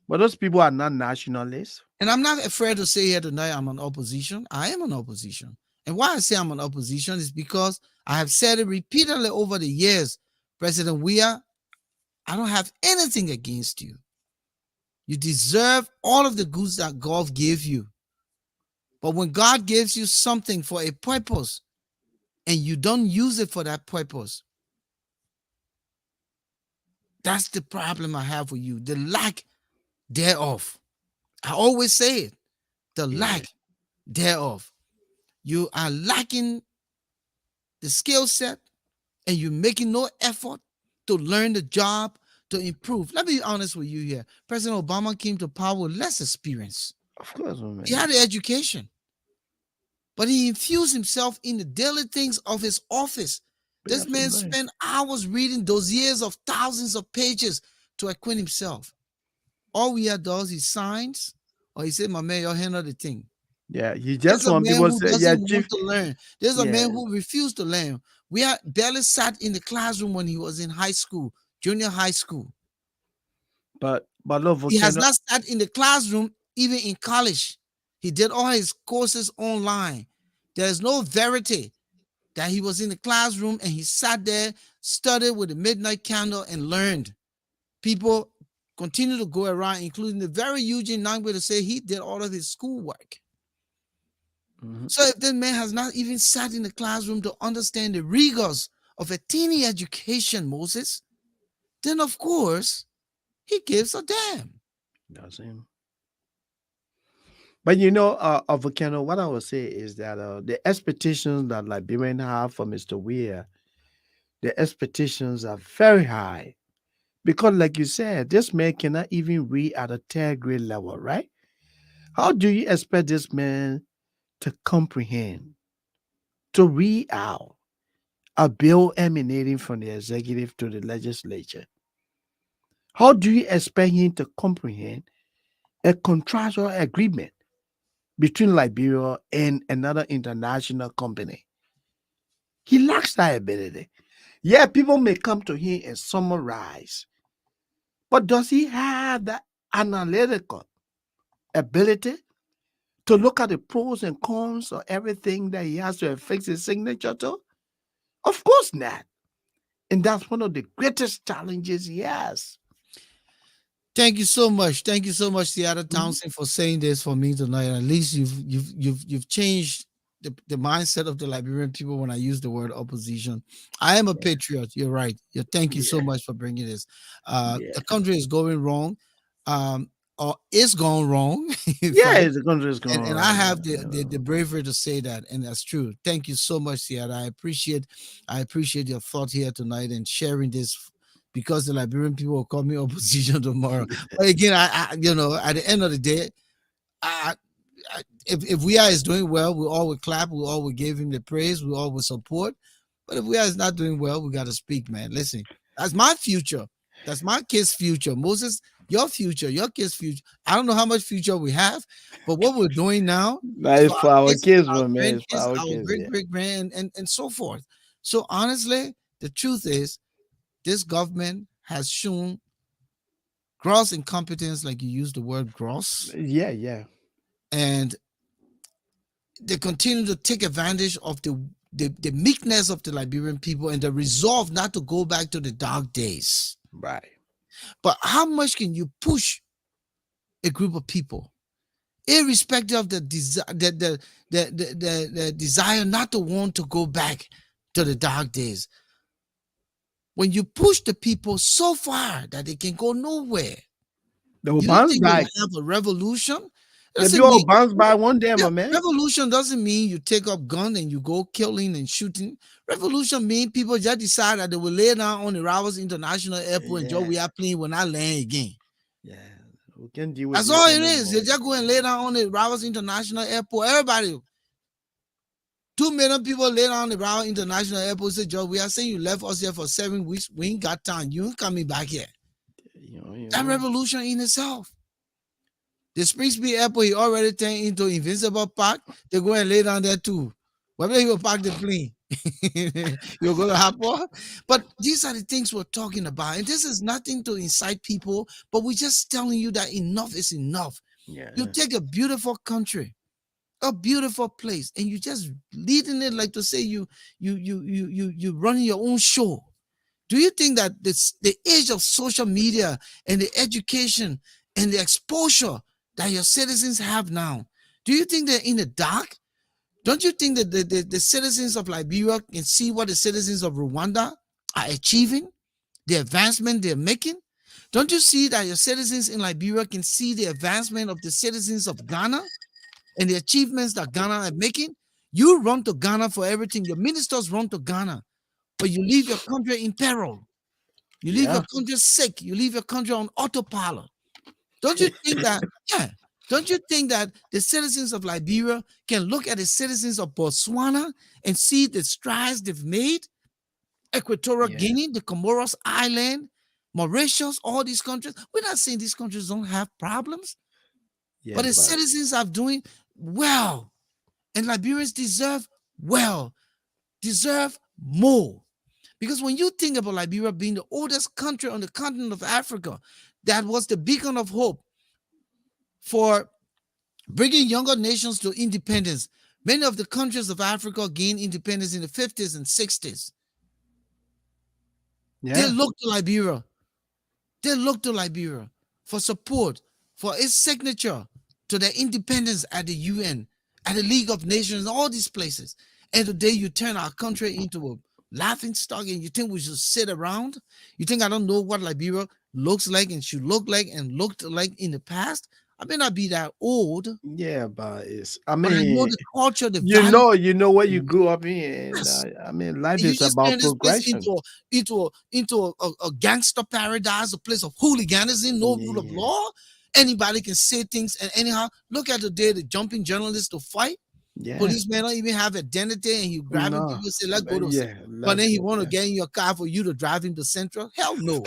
But those people are not nationalists. And I'm not afraid to say here tonight I'm an opposition. I am an opposition. And why I say I'm an opposition is because I have said it repeatedly over the years. President Weah, I don't have anything against you. You deserve all of the goods that God gave you. But when God gives you something for a purpose and you don't use it for that purpose, that's the problem I have with you. The lack thereof. I always say it. The lack thereof. You are lacking the skill set and you're making no effort to learn the job, to improve. Let me be honest with you here. President Obama came to power with less experience. Of course, man. He had the education, but he infused himself in the daily things of his office. This man spent hours reading dossiers of thousands of pages to acquaint himself. All Weah does, he signs, or he said, "My man, you'll handle the thing." Yeah, you There's just a want man people who to say, yeah, doesn't chief. want to learn. There's a man who refused to learn. Weah barely sat in the classroom when he was in high school, junior high school. But look, He has Volcano, not sat in the classroom even in college. He did all his courses online. There's no verity that he was in the classroom and he sat there, studied with a midnight candle and learned. People continue to go around, including the very Eugene Nangbe, to say he did all of his schoolwork. So if this man has not even sat in the classroom to understand the rigors of a teeny education, Moses, then of course he gives a damn. That's him. But you know, Volcano, what I would say is that the expectations that Liberians have for Mr. Weah, the expectations are very high. Because, like you said, this man cannot even read at a third grade level, right? How do you expect this man to comprehend, to read out a bill emanating from the executive to the legislature? How do you expect him to comprehend a contractual agreement between Liberia and another international company? He lacks that ability. Yeah, people may come to him and summarize, but does he have that analytical ability to look at the pros and cons of everything that he has to affix his signature to? Of course not. And that's one of the greatest challenges he has. Thank you so much. Thank you so much, Seattle Townsend, for saying this for me tonight. At least you've changed the mindset of the Liberian people when I use the word opposition. I am a patriot. You're right. Thank you so much for bringing this. The country is going wrong, or is going wrong. The country is going and wrong. I have the bravery to say that, and that's true. Thank you so much, Seattle. I appreciate your thought here tonight and sharing this, because the Liberian people will call me opposition tomorrow. But again, I at the end of the day, if Weah is doing well, we all would clap, we all would give him the praise, we all would support. But if Weah is not doing well, we got to speak, man. Listen, that's my future. That's my kids' future. Moses, your future, your kids' future. I don't know how much future we have, but what we're doing now is for our kids, our man. It's for grandkids, our our kids. great-great-grand, and so forth. So honestly, the truth is, this government has shown gross incompetence, like you used the word gross. Yeah. And they continue to take advantage of the meekness of the Liberian people and the resolve not to go back to the dark days. Right. But how much can you push a group of people, irrespective of the desire not to want to go back to the dark days? When you push the people so far that they can go nowhere, They will you bounce think you'll back. have a revolution? They Doesn't will mean bounce back one day, Yeah, my man. revolution doesn't mean you take up gun and you go killing and shooting. Revolution means people just decide that they will lay down on the Ravels International Airport and just we are playing when I land again. Yeah, we can deal with That's this all it anymore. is. They just go and lay down on the Ravels International Airport. Everybody, 2 million people lay down on the Ravels International Airport. Say, Joe, we are saying you left us here for 7 weeks. We ain't got time. You ain't coming back here. That revolution in itself. The Springsby Airport, he already turned into Invincible Park. They go and lay down there too. Whether he will park the plane, you'll go to Happo. But these are the things we're talking about. And this is nothing to incite people, but we're just telling you that enough is enough. Yeah. You take a beautiful country, a beautiful place, and you just leading it like to say you running your own show. Do you think that the age of social media and the education and the exposure that your citizens have now, do you think they're in the dark? Don't you think that the citizens of Liberia can see what the citizens of Rwanda are achieving, the advancement they're making? Don't you see that your citizens in Liberia can see the advancement of the citizens of Ghana and the achievements that Ghana are making? You run to Ghana for everything. Your ministers run to Ghana, but you leave your country in peril. You leave your country sick. You leave your country on autopilot. Don't you think that, don't you think that the citizens of Liberia can look at the citizens of Botswana and see the strides they've made? Equatorial Guinea, the Comoros Island, Mauritius, all these countries. We're not saying these countries don't have problems, but the citizens are doing well. And Liberians deserve more. Because when you think about Liberia being the oldest country on the continent of Africa, that was the beacon of hope for bringing younger nations to independence. Many of the countries of Africa gained independence in the 50s and 60s. They look to Liberia. They look to Liberia for support, for its signature to their independence at the UN, at the League of Nations, all these places. And today you turn our country into a laughing stock and you think we should sit around? You think I don't know what Liberia looks like and should look like and looked like in the past? I may not be that old. Yeah, but it's, I But I mean, know the culture, the you value. know what you grew up in. Yes. I mean, life You is just about turn this place progression. into a gangster paradise, a place of hooliganism, no rule of law. Anybody can say things, and anyhow, look at the day the jumping journalists to fight. Policemen don't even have identity, and he grabbing people and say, let's go to but then he want to get in your car for you to drive him to Central. Hell no.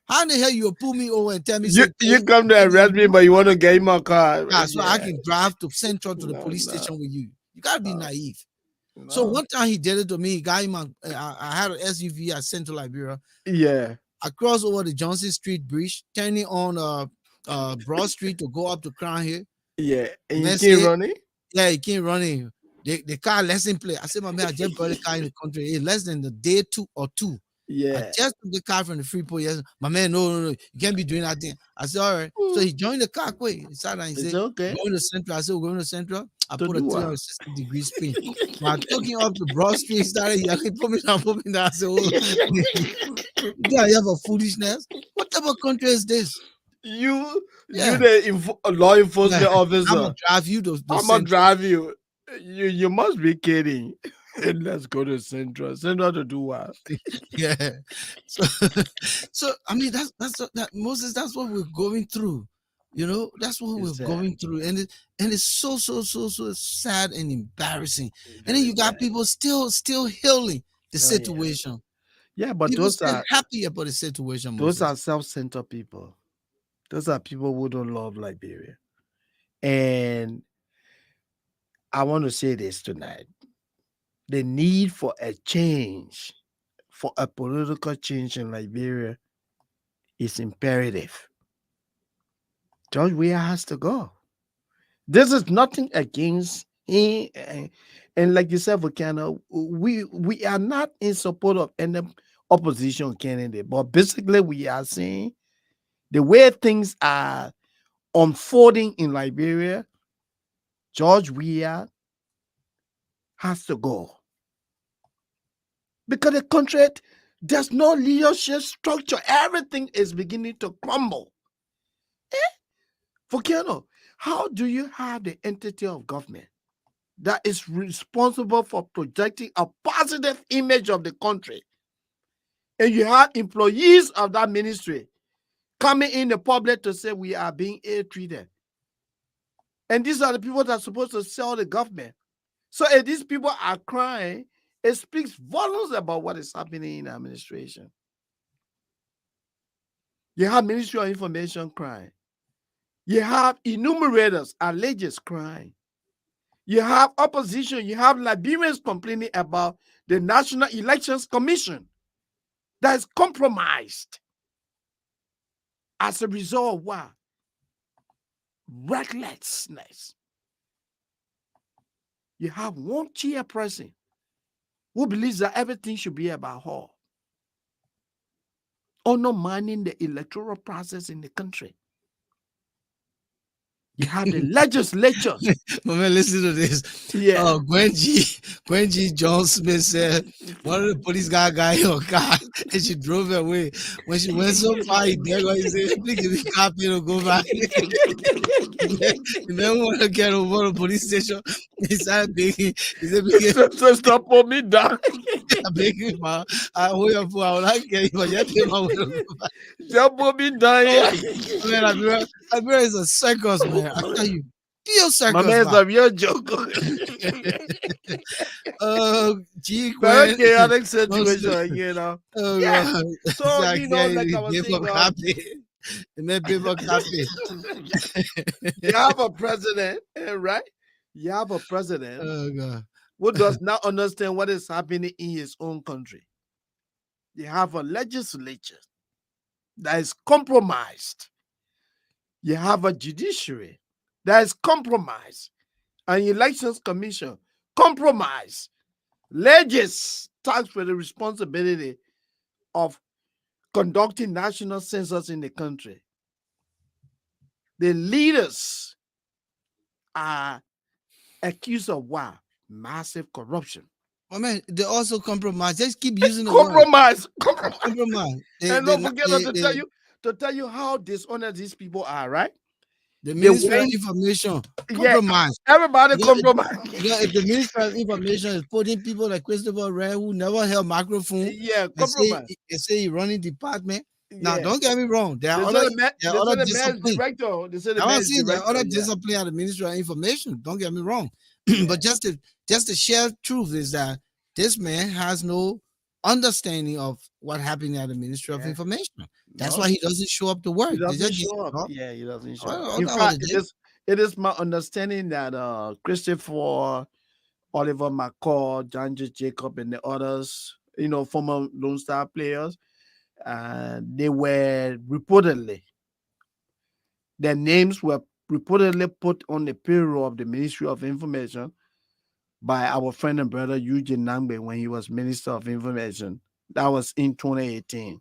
How in the hell you will pull me over and tell me you come to arrest me, but you want to get in my car? So I can drive to Central to the police station with you. You gotta be naive. No. So one time he did it to me. He got him. I had an SUV at Central Liberia. Yeah. I crossed over the Johnson Street Bridge, turning on Broad Street to go up to Crown Hill. Yeah, and you can't run it. Yeah, he can't run it. The car lesson play. I said, my man, I just brought the car in the country. It's less than the day or two. Yeah. I just took the car from the Freeport. Yes, my man, no, you can't be doing that thing. I said, all right. So he joined the car quick. He sat down and said, okay. Going to Central. I said, we're going to Central. I put a 360-degree spin. When I took him up to Broad Street, he started yelling, put me down. I said, oh, you have a foolishness. What type of country is this? You the law enforcement officer. I'm gonna drive you to I'm gonna drive you. You must be kidding. And let's go to Central. Central to do what? Yeah. So I mean that's Moses. That's what we're going through. You know, that's what we're going through, and it's so sad and embarrassing. And then you got people still healing the situation. Yeah, but people those are happy about the situation. Those are self-centered people. Those are people who don't love Liberia. And I want to say this tonight. The need for a change, for a political change in Liberia is imperative. George Weah has to go. This is nothing against And like you said, Volcano, we are not in support of any opposition candidate, but basically we are saying the way things are unfolding in Liberia, George Weah has to go. Because the country, there's no leadership structure. Everything is beginning to crumble. Volcano, how do you have the entity of government that is responsible for projecting a positive image of the country, and you have employees of that ministry coming in the public to say we are being ill-treated? And these are the people that are supposed to sell the government. So if these people are crying, it speaks volumes about what is happening in administration. You have Ministry of Information crying. You have enumerators, alleges crying. You have opposition. You have Liberians complaining about the National Elections Commission that is compromised as a result of what? Recklessness. You have one chairperson who believes that everything should be about her, undermining the electoral process in the country. You have the legislatures. My man, listen to this. Yeah. Gwen G. John Smith said one of the police guy got in her car and she drove away. When she went so far, he said, please give me copy to go back. And then when I get over the police station, he started begging. He said, so stop putting me down. I'm begging, man. I hold your phone. I would like to but yet came out with a Just put me down here. Man, Liberia is a circus, man. I tell you, real circus. My man's a real joke. Gee, Very chaotic situation, you know. Oh, Yeah. God. So, you know, like I was paper saying, copy. And then paper copy. you have a president, right? You have a president Oh, God. who does not understand what is happening in his own country. You have a legislature that is compromised. You have a judiciary that is compromised. An elections commission compromised. Legis tasked with the responsibility of conducting national census in the country. The leaders are accused of what? Massive corruption. Oh, man, they also compromise. Just keep using the Compromise. word. Compromise. And don't forget to tell you how dishonest these people are, right? The Ministry of Information compromise. Yeah, everybody compromise. If the Ministry of Information is putting people like Christopher Wren, who never held microphone, Yeah, compromise. They say he running department. Now, Yeah. don't get me wrong. There are other discipline. There are other discipline at the Ministry of Information. Don't get me wrong. But just the sheer truth is that this man has no understanding of what happened at the Ministry of Information. That's why he doesn't show up to work. He doesn't show up. Yeah, he doesn't show up. In fact, it is my understanding that Christopher, Oliver McCall, John J. Jacob, and the others, you know, former Lone Star players, they were reportedly, their names were reportedly put on the payroll of the Ministry of Information by our friend and brother Eugene Nangbe when he was Minister of Information. That was in 2018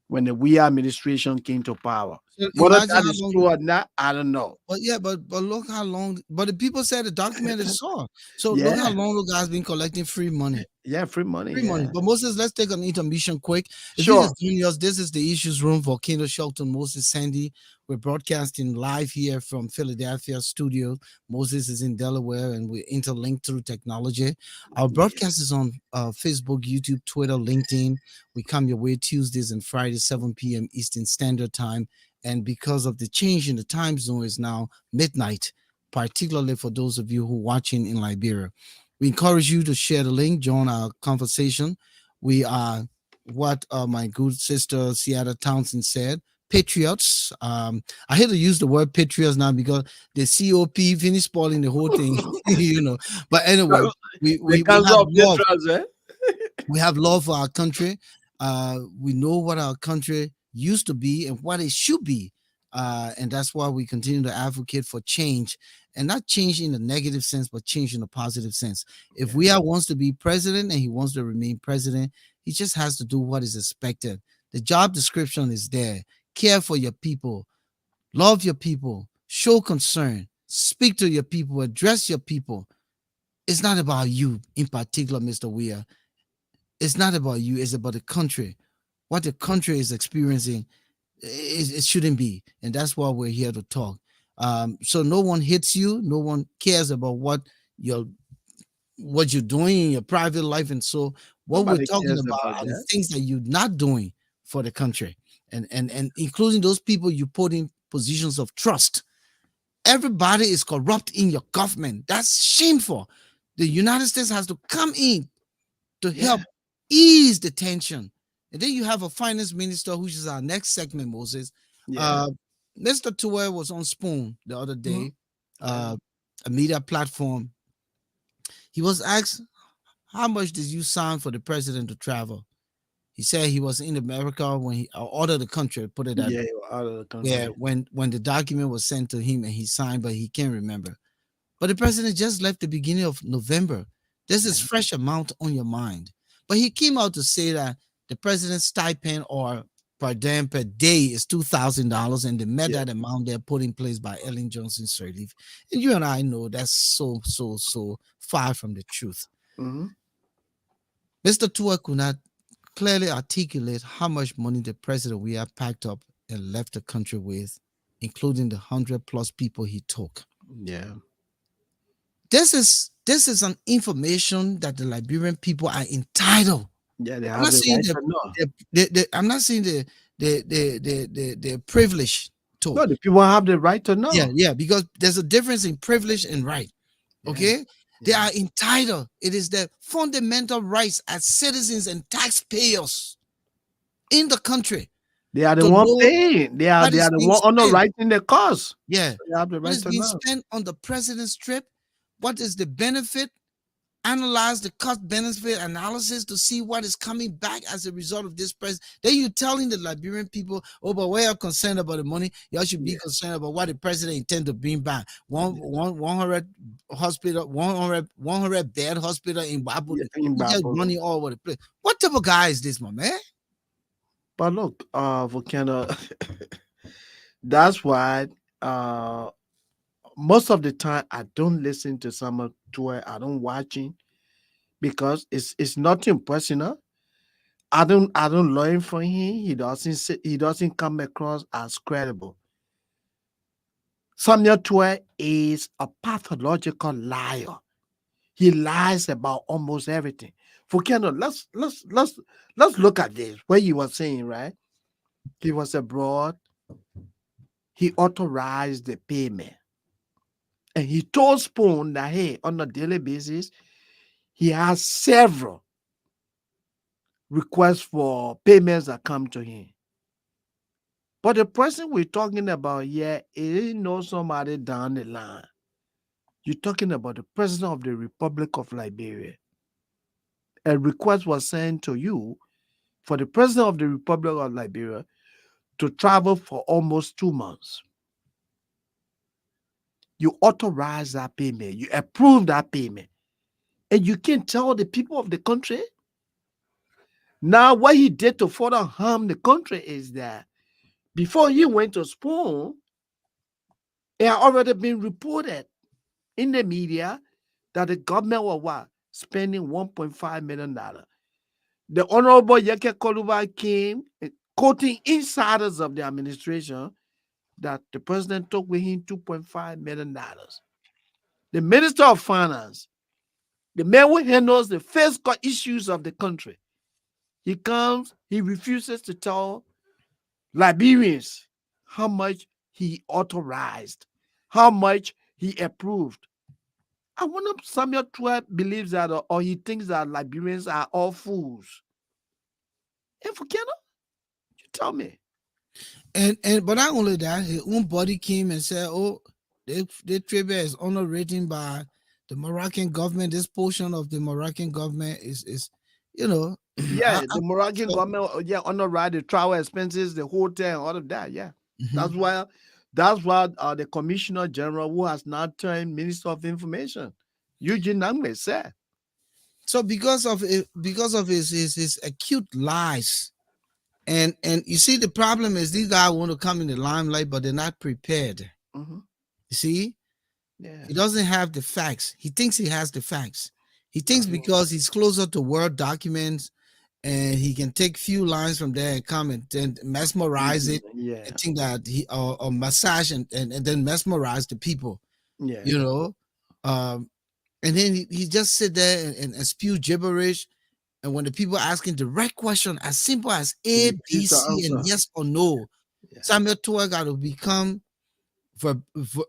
when the Weah administration came to power. So whether that is true or not, I don't know. But yeah, but look how long. But the people said the document is saw. So look how long the guy's been collecting free money. Yeah, free money. But Moses, let's take an intermission quick. If Sure. you just join us, this is the Issues Room, Volcano, Shelton, Moses, Sandy. We're broadcasting live here from Philadelphia studio. Moses is in Delaware, and we're interlinked through technology. Our broadcast is on Facebook, YouTube, Twitter, LinkedIn. We come your way Tuesdays and Fridays, 7 p.m. Eastern Standard Time. And because of the change in the time zone, is now midnight, particularly for those of you who are watching in Liberia. We encourage you to share the link, join our conversation. We are what my good sister Seattle Townsend said, patriots. I hate to use the word patriots now because the COP finished spoiling the whole thing, you know. But anyway, we have love. We have love for our country. We know what our country used to be and what it should be. And that's why we continue to advocate for change, and not change in a negative sense, but change in a positive sense. If Weah wants to be president and he wants to remain president, he just has to do what is expected. The job description is there. Care for your people, love your people, show concern, speak to your people, address your people. It's not about you in particular, Mr. Weah. It's not about you, it's about the country. What the country is experiencing, it shouldn't be. And that's why we're here to talk. So no one hits you, no one cares about what you're doing in your private life. And so what Nobody we're talking cares about about are the that. things that you're not doing for the country, and including those people you put in positions of trust. Everybody is corrupt in your government. That's shameful. The United States has to come in to help ease the tension. And then you have a finance minister, which is our next segment, Moses. Yeah. Mr. Tweah was on Spoon the other day, Yeah. a media platform. He was asked, how much did you sign for the president to travel? He said he was in America when he ordered the country, put it that Yeah, out of the country. yeah, when the document was sent to him and he signed, but he can't remember. But the president just left the beginning of November. There's this fresh amount on your mind. But he came out to say that the president's stipend or per diem per day is $2,000, and they met that amount there put in place by Ellen Johnson Sirleaf. And you and I know that's so far from the truth. Mm-hmm. Mr. Tweah could not clearly articulate how much money the president we have packed up and left the country with, including the 100+ people he took. Yeah. This is an information that the Liberian people are entitled. Yeah, they I'm have not saying the right to know. I'm not saying the privilege to. No, the people have the right to know. Yeah, because there's a difference in privilege and right. Okay, they are entitled. It is their fundamental rights as citizens and taxpayers in the country. They are the one paying. They are the one underwriting the cost. Yeah, so they have the right what is to being know. spent on the president's trip? What is the benefit? Analyze the cost benefit analysis to see what is coming back as a result of this president. Then you're telling the Liberian people, oh, but we are concerned about the money. Y'all should be concerned about what the president intends to bring back. 100 hospital, 100 bed hospital in Babu. Just money all over the place. What type of guy is this, my man? But look, Volcano, that's why most of the time I don't listen to some Tweah. I don't watch him because it's nothing personal. I don't learn from him. He doesn't come across as credible. Samuel Tweah is a pathological liar. He lies about almost everything. Volcano, let's look at this. What you were saying, right? He was abroad. He authorized the payment. And he told Spoon that, hey, on a daily basis, he has several requests for payments that come to him. But the person we're talking about here, it ain't no somebody down the line. You're talking about the president of the Republic of Liberia. A request was sent to you for the president of the Republic of Liberia to travel for almost 2 months. You authorize that payment. You approve that payment. And you can tell the people of the country. Now, what he did to further harm the country is that before he went to Spoon, it had already been reported in the media that the government was what? Spending $1.5 million. The Honorable Yeke Koluba came quoting insiders of the administration that the president took with him $2.5 million. The Minister of Finance, the man who handles the fiscal issues of the country, he comes, he refuses to tell Liberians how much he authorized, how much he approved. I wonder if Samuel Tweah believes that, or he thinks that Liberians are all fools. And Volcano, you tell me. And but not only that, his own body came and said, oh, the tribute is underwritten by the Moroccan government. This portion of the Moroccan government is the Moroccan government, underwrite the travel expenses, the hotel, and all of that. Yeah. That's why That's what the Commissioner General, who has now turned Minister of Information, Eugene Nangme, said. So because of his acute lies, and you see the problem is these guys want to come in the limelight, but they're not prepared. Mm-hmm. You see, Yeah. he doesn't have the facts. He thinks he has the facts. He thinks Uh-huh. because he's closer to Word documents and he can take few lines from there and come and mesmerize it Yeah. and think that he or massage and then mesmerize the people, Yeah. you know. And then he just sit there and spew gibberish. And when the people asking direct question as simple as A, He B, refused to C, and answer. yes or no, Yeah. Samuel Tweah got to become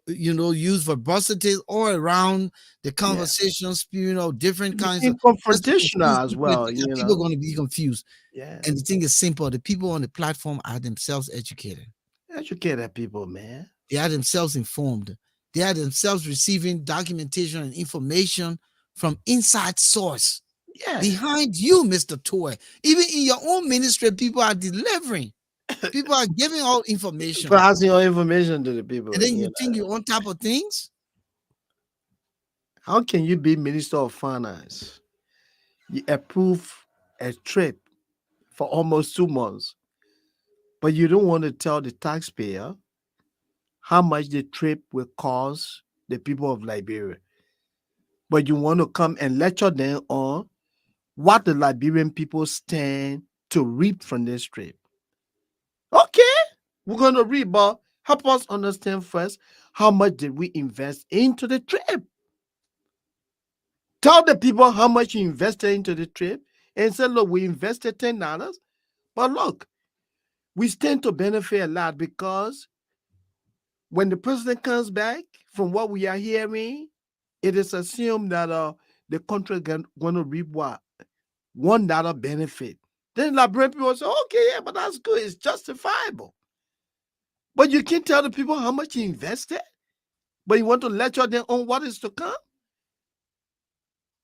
use verbosity all around the conversation, spewing out different kinds Being of just to confuse confrontational as people. well, you People are know. going to be confused. Yeah. And the thing is simple. The people on the platform are themselves educated. Educated people, man. They are themselves informed. They are themselves receiving documentation and information from inside source. Yeah. Behind you, Mr. Toy. Even in your own ministry, people are delivering. People are giving out information. Passing your information to the people. And then you you know. think you're on top of things? How can you be Minister of Finance? You approve a trip for almost 2 months, but you don't want to tell the taxpayer how much the trip will cost the people of Liberia. But you want to come and lecture them on what the Liberian people stand to reap from this trip. Okay, we're going to read, but help us understand first how much did we invest into the trip? Tell the people how much you invested into the trip and say, look, we invested $10, but look, we stand to benefit a lot because when the president comes back, from what we are hearing, it is assumed that the country going to reap what? $1 benefit. Then Liberian people say, okay, yeah, but that's good. It's justifiable. But you can't tell the people how much you invested, but you want to lecture them on what is to come?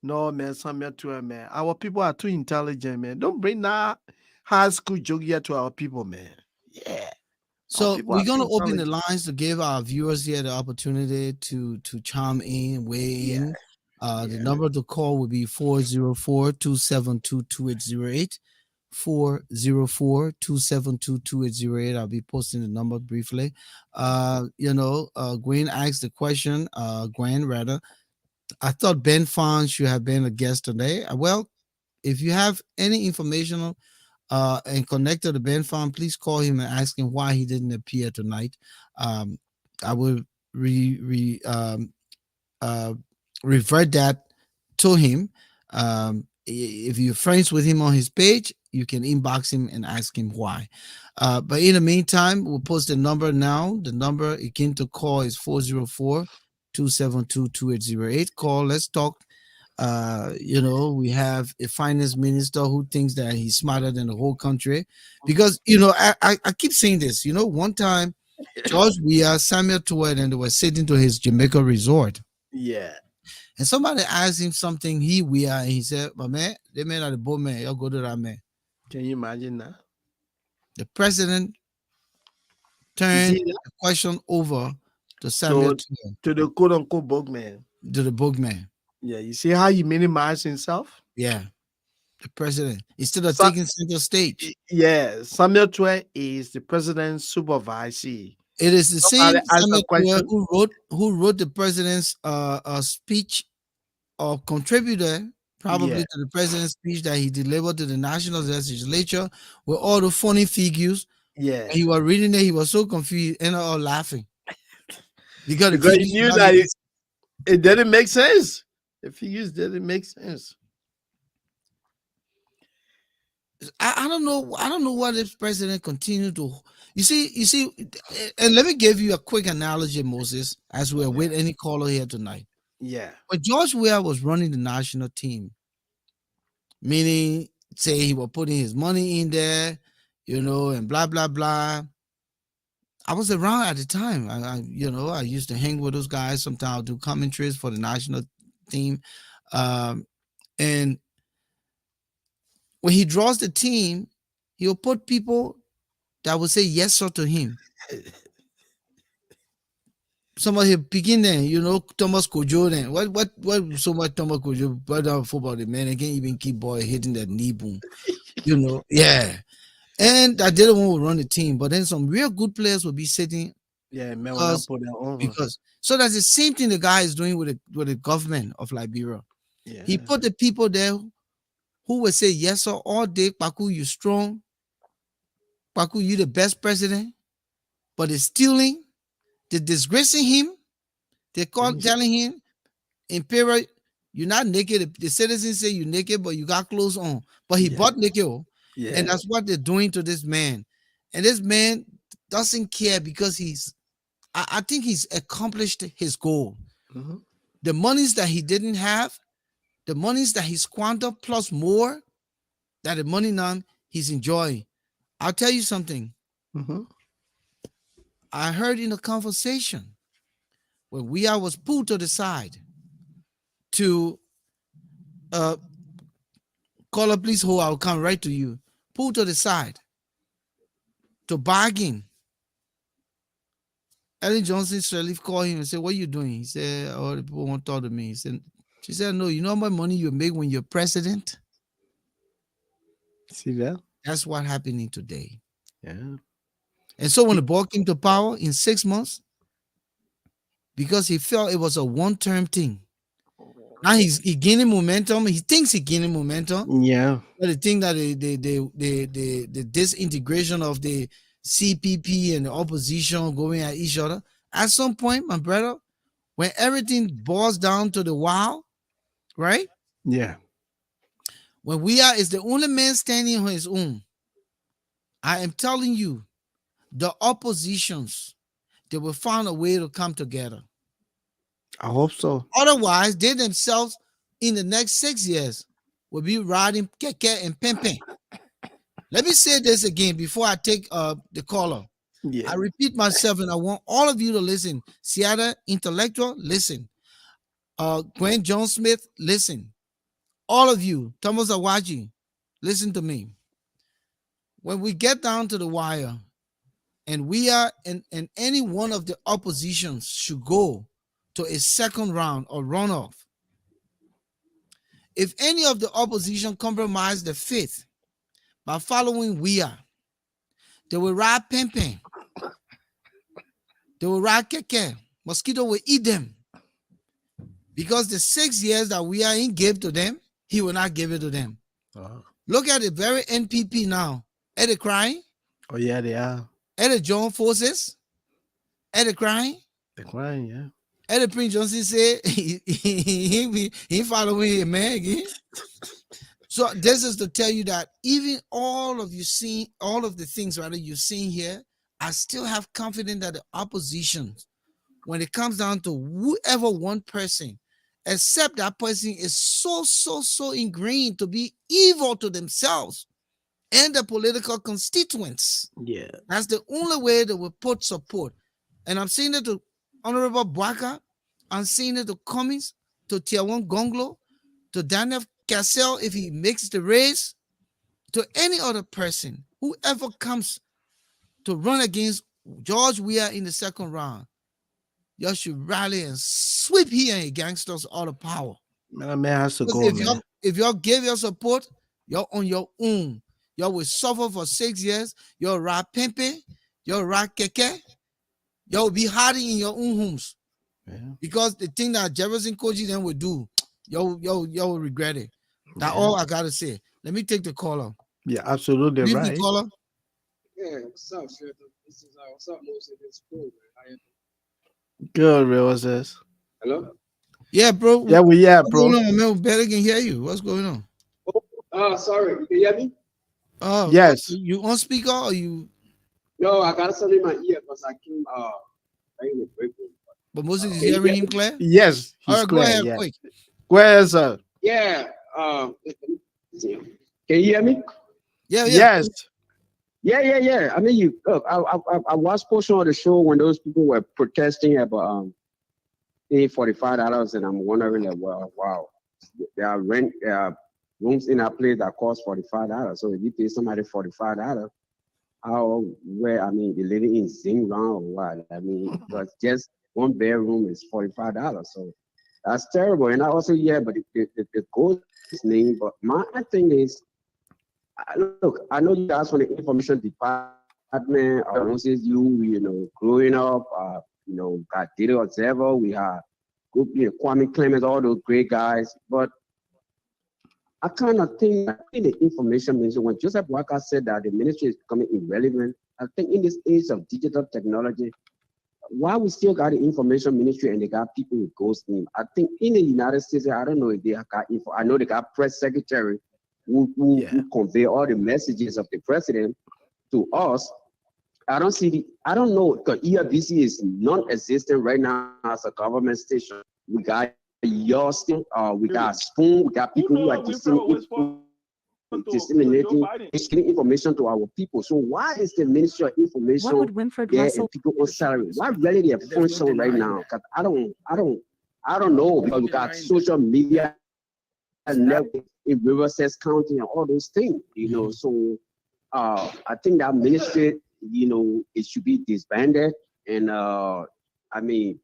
No, man, Samuel Tweah, man. Our people are too intelligent, man. Don't bring that high school joke here to our people, man. Yeah. So we're going to open the intelligent. lines to give our viewers here the opportunity to chime in, weigh in. The number to call would be 404-272-2808. 404-272-2808. I'll be posting the number briefly. Gwen asked the question, Gwen rather. I thought Ben Fon should have been a guest today. Well, if you have any information and connected to Ben Fon, please call him and ask him why he didn't appear tonight. I will revert that to him. If you're friends with him on his page, you can inbox him and ask him why. But in the meantime, we'll post the number now. The number again to call is 404-272-2808. Call. Let's talk. We have a finance minister who thinks that he's smarter than the whole country. Because, I keep saying this. One time, George Weah, Samuel Tweah, and they were sitting to his Jamaica resort. Yeah. And somebody asked him something, and he said, but man, they made out the boat, man. Y'all go to that man. Can you imagine that? The president turned the question over to Samuel Tweah, to the quote unquote boogman. to the boogman. Yeah, you see how he minimized himself? Yeah. The president. Instead of taking center stage. Yeah, Samuel Tweah is the president's supervisee. It is the same Samuel Tweah question. who wrote the president's speech or contributor probably to the president's speech that he delivered to the National Legislature with all the funny figures. Yeah. And he was reading it, he was so confused and all laughing. Because he knew that it didn't make sense. The figures didn't make sense. I don't know. I don't know what this president continued to. You see, and let me give you a quick analogy, Moses, as we're with any caller here tonight. Yeah. When George Weah was running the national team, meaning say he was putting his money in there, and blah blah blah. I was around at the time. I used to hang with those guys. Sometimes I'll do commentaries for the national team, and when he draws the team, he'll put people that will say yes sir to him. somebody picking them, Thomas Kojo then. What so much Thomas Kojo brother football the man again even keep boy hitting that knee boom. Yeah. And I didn't want to run the team, but then some real good players will be sitting Yeah, man, when I put that on. because so that's the same thing the guy is doing with the government of Liberia. Yeah. He put the people there who will say yes sir all day. Paku, you strong. Paku, you the best president. But they're stealing, they're disgracing him. They telling him, Imperial, you're not naked. The citizens say you're naked, but you got clothes on. But he bought naked. Yeah. And that's what they're doing to this man. And this man doesn't care because I think he's accomplished his goal. Mm-hmm. The monies that he didn't have, the monies that he squandered plus more, that the money now he's enjoying. I'll tell you something. Mm-hmm. I heard in a conversation when Weah was pulled to the side to call a police who I'll come right to you, pulled to the side to bargain. Ellen Johnson's relief called him and said, what are you doing? He said, oh, the people won't talk to me. She said, no, you know how much money you make when you're president? See that? That's what happening today. Yeah. And so when the ball came to power in 6 months, because he felt it was a one-term thing. Now he's gaining momentum. He thinks he's gaining momentum. Yeah. But the thing that the disintegration of the CPP and the opposition going at each other, at some point, my brother, when everything boils down to the wow, right? Yeah. When Weah is the only man standing on his own, I am telling you, the oppositions, they will find a way to come together. I hope so. Otherwise, they themselves in the next 6 years will be riding keke and pempe. Let me say this again before I take the caller. Yeah. I repeat myself, and I want all of you to listen. Seattle Intellectual, listen. Gwen John Smith, listen. All of you, Thomas Awaji, listen to me. When we get down to the wire, and we are, and any one of the oppositions should go to a second round or runoff. If any of the opposition compromise the fifth by following Weah, they will ride Pempe. They will ride Keke. Mosquito will eat them. Because the 6 years that Weah ain't give to them, he will not give it to them. Look at the very NPP now. Are they crying? Oh, yeah, they are. Are they joined forces? Are they crying? They're crying, yeah. And the Prince Johnson said he following him, man, again. So this is to tell you that even all of the things rather you're seeing here, I still have confidence that the opposition, when it comes down to whoever one person, except that person is so ingrained to be evil to themselves and the political constituents. Yeah. That's the only way they will put support. And I'm saying it to Honorable Bwaka, I'm saying it to Cummings, to Tiawan Gonglo, to Daniel Cassell if he makes the race, to any other person, whoever comes to run against George Weah in the second round, you should rally and sweep here and gangsters out of power. Man has to go, if y'all give your support, you're on your own. Y'all will suffer for 6 years. You'll ride Pempe, you'll ride Keke, you'll be hiding in your own homes. Yeah. Because the thing that Jefferson Koji then will do, y'all will regret it. That's all I gotta say. Let me take the caller. Yeah, absolutely Leave right. the caller. Yeah, what's up, Shelton? This is what's up, most of this cool, man. How you doing? Good, real. What's this? Hello? Yeah, bro. Yeah, What's bro. going on, man? We better can hear you. What's going on? Oh, sorry. You can hear me? Oh, Yes. You on speaker or you? No, I got something in my ear because I came in the break room. But Moses is hearing him clear? Yes, All he's right, clear. go ahead, Yeah. quick. Where is sir? Yeah. Can you hear me? Yeah. Yes. Yeah. I mean, you look. I watched portion of the show when those people were protesting about paying $45, and I'm wondering that wow, there are rooms in our place that cost $45. So if you pay somebody $45, the lady in Zing wrong or what? I mean, because just one bedroom is $45. So that's terrible. And I also, yeah, but the ghost name. But my thing is, look, I know you guys from the information department. Moses, growing up, got Data Observer. We had group, Kwame Clemens, all those great guys. But I kind of think that in the information ministry, when Joseph Walker said that the ministry is becoming irrelevant, I think in this age of digital technology, why we still got the information ministry and they got people with ghost name? I think in the United States, I don't know if they got info. I know they got press secretary who convey all the messages of the president to us. I don't know, because ERBC is non-existent right now as a government station. We got your still, we got Spoon, we got people who are disseminating information to our people. So why is the Ministry of Information What would Winfred there Russell and people on salary? Why really their function right now? Because I don't know, because we got social media and network in Riverside County and all those things, So I think that ministry, it should be disbanded and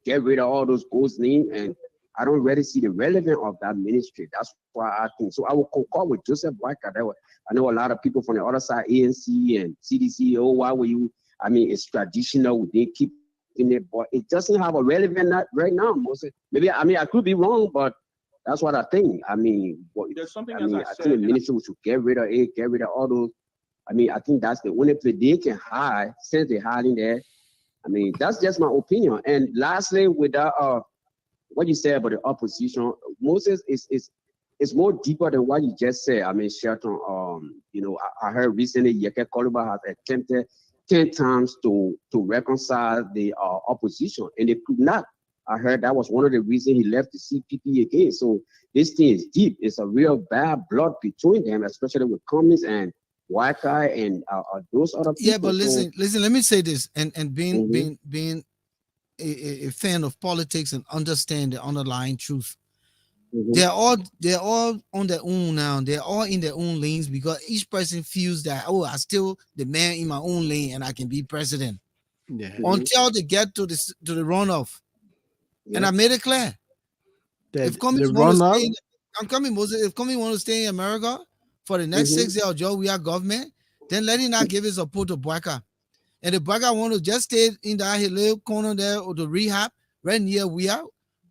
get rid of all those ghost names. And I don't really see the relevance of that ministry. That's why I think so. I will concur with Joseph Walker. I know a lot of people from the other side, ANC and CDC. Oh, why were you? It's traditional. They keep in it, but it doesn't have a relevance right now. Maybe I could be wrong, but that's what I think. There's something I said, think the ministry should get rid of it, get rid of all those. I think that's the only place they can hide since they're hiding there. That's just my opinion. And lastly, with that, what you said about the opposition, Moses is more deeper than what you just said. Shelton, I heard recently Yeke Koluba has attempted 10 times to reconcile the opposition, and they could not. I heard that was one of the reasons he left the CPP again. So this thing is deep. It's a real bad blood between them, especially with Cummings and Walker and those other people. Yeah, but listen. Let me say this, and being a fan of politics and understand the underlying truth. They're all on their own now. They're all in their own lanes because each person feels that I still the man in my own lane and I can be president. Yeah. Until they get to the runoff. Yeah. And I made it clear. If Cummings want to stay, I'm coming, Moses. If Cummings want to stay in America for the next 6 years, Joe, we are government, then let him not give his support to Bwaka. And if Bwaka want to just stay in that little corner there or the rehab, right near Weah,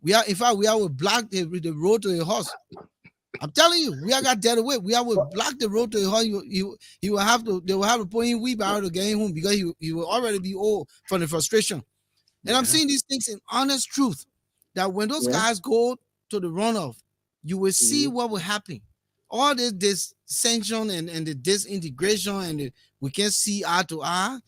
in fact, we will block the road to the horse. I'm telling you, we got dead away. We will block the road to the horse. They will have to put in wheelbarrow to get him home because he will already be old from the frustration. And I'm seeing these things in honest truth that when those guys go to the runoff, you will see what will happen. All this sanction and the disintegration and we can't see eye to eye,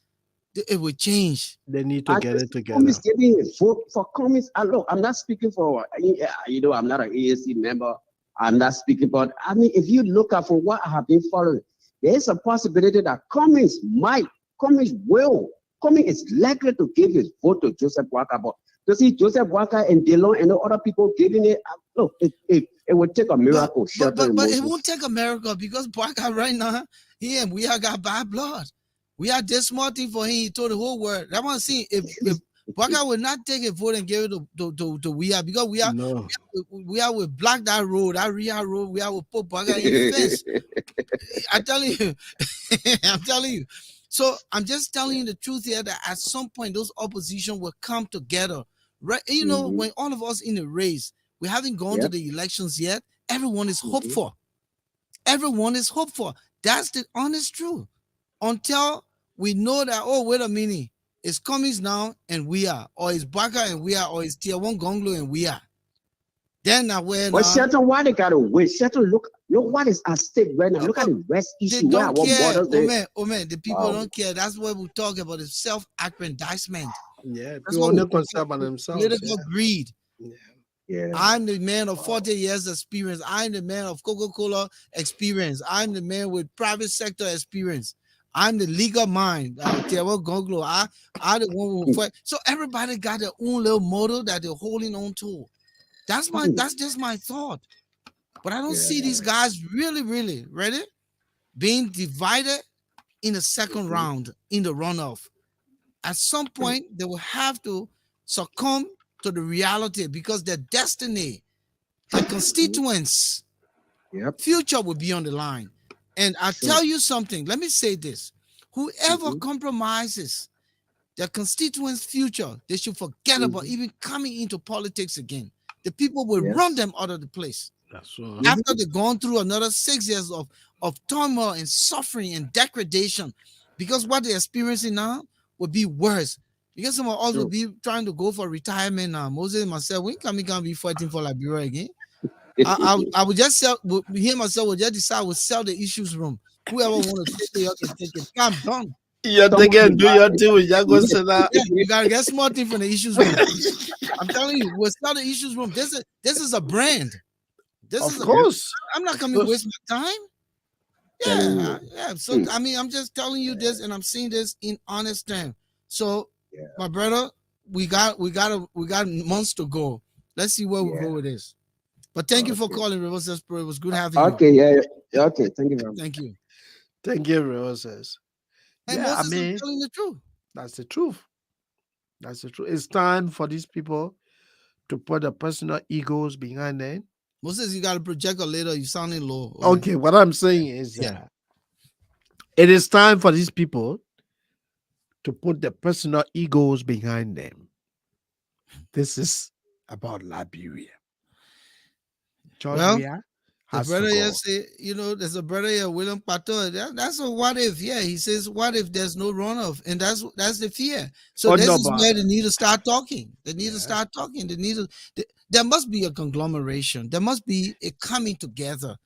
it will change. They need to get it together. Cummings giving a vote for Cummings. Look, I'm not speaking for, I'm not an ANC member. I'm not speaking, but if you look at from what I have been following, there is a possibility that Cummings is likely to give his vote to Joseph Walker. But to see Joseph Walker and Dillon and the other people giving it, look, it would take a miracle. But it won't take a miracle because Walker right now, he and we got bad blood. We are this small thing for him. He told the whole world. I want to see if Walker would not take a vote and give it to Weah because we will block that road, that Ria road. We will put Walker in the fence. I'm telling you. So I'm just telling you the truth here that at some point those opposition will come together. Right? When all of us in the race, we haven't gone to the elections yet. Everyone is hopeful. Everyone is hopeful. That's the honest truth. Until we know that, wait a minute, it's Cummings now and Weah, or it's Baka and Weah, or it's Tier 1 Gonglo and Weah. Then now where now? But Shelton, why they gotta wait? Shelton, look what is at stake right now. Look at the West issue. They don't care. The people don't care. That's what we talk about, the self-aggrandizement. Yeah, people only concerned about themselves. Political greed. Yeah. I'm the man of 40 years experience. I'm the man of Coca-Cola experience. I'm the man with private sector experience. I'm the legal mind. I'm the one who fight. So everybody got their own little model that they're holding on to. That's just my thought. But I don't see these guys really ready being divided in the second round in the runoff. At some point, they will have to succumb to the reality, because their destiny, their constituents' Yep. future will be on the line. And I Sure. tell you something, let me say this. Whoever Mhm. compromises their constituents' future, they should forget about Mhm. even coming into politics again. The people will run Yes. them out of the place. That's all. Mhm. After they've gone through another 6 years of turmoil and suffering and degradation, because what they're experiencing now will be worse. Because some of us will True. be trying to go for retirement now. Moses and myself, we can be fighting for Liberia again. I would just sell, he and myself will just decide we'll sell the issues room. Whoever want to take it, you can take it. I'm done. You're Someone taking will do buy your it. thing with Yago Sena. Yeah, you gotta get small thing from the issues room. I'm telling you, we'll sell the issues room. This is a brand. This Of is a course. I'm not Of coming to course. waste my time. Telling Yeah, you. yeah. So I mean, I'm just telling you this, and I'm saying this in honest terms. So, Yeah. my brother, we got months to go. Let's see where we Yeah. go with this. But thank you for Okay. calling, Reverse Pro. It was good having you. Okay. Yeah. Yeah. Okay. Thank you very much. Thank you. Thank you, Roses. And Yeah, I Moses is mean, telling the truth. that's the truth. That's the truth. It's time for these people to put their personal egos behind them. Moses, you got a projector later. You sounding low. Okay, what I'm saying is Yeah. that it is time for these people to put their personal egos behind them. This is about Liberia. George Well, Weah the has to brother here go. say, there's a brother here, William Pato. That's a what if. Yeah, he says, what if there's no runoff? And that's the fear. So Oh, this no, is but where they need to start talking. They need to yeah. start talking. They need to. There must be a conglomeration. There must be a coming together,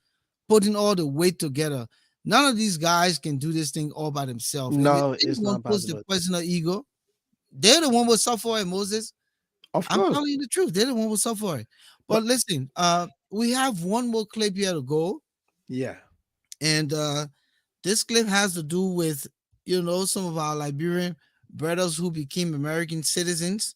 putting all the weight together. None of these guys can do this thing all by themselves. And No, if it's anyone not puts the possible. personal ego, they're the one who suffer it, Moses. Of I'm course. telling you the truth. They're the one who suffer it. But listen, we have one more clip here to go. Yeah. And this clip has to do with, some of our Liberian brothers who became American citizens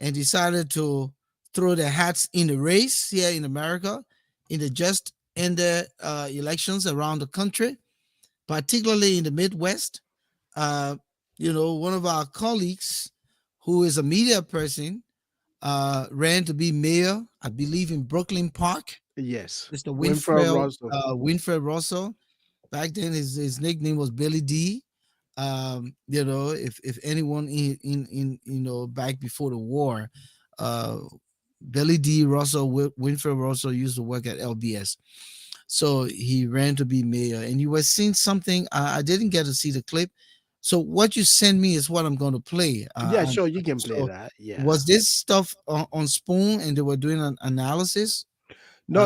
and decided to throw their hats in the race here in America in the just ended elections around the country, particularly in the Midwest. One of our colleagues who is a media person ran to be mayor, I believe, in Brooklyn Park. Yes. Mr. Winfred Russell. Winfred Russell. Back then, his nickname was Billy D. If anyone in back before the war, uh, Billy D. Russell, Winfred Russell used to work at LBS. So he ran to be mayor, and you were seeing something. I didn't get to see the clip. So what you sent me is what I'm going to play. Yeah, sure, you can play that. Yeah. Was this stuff on Spoon, and they were doing an analysis? No,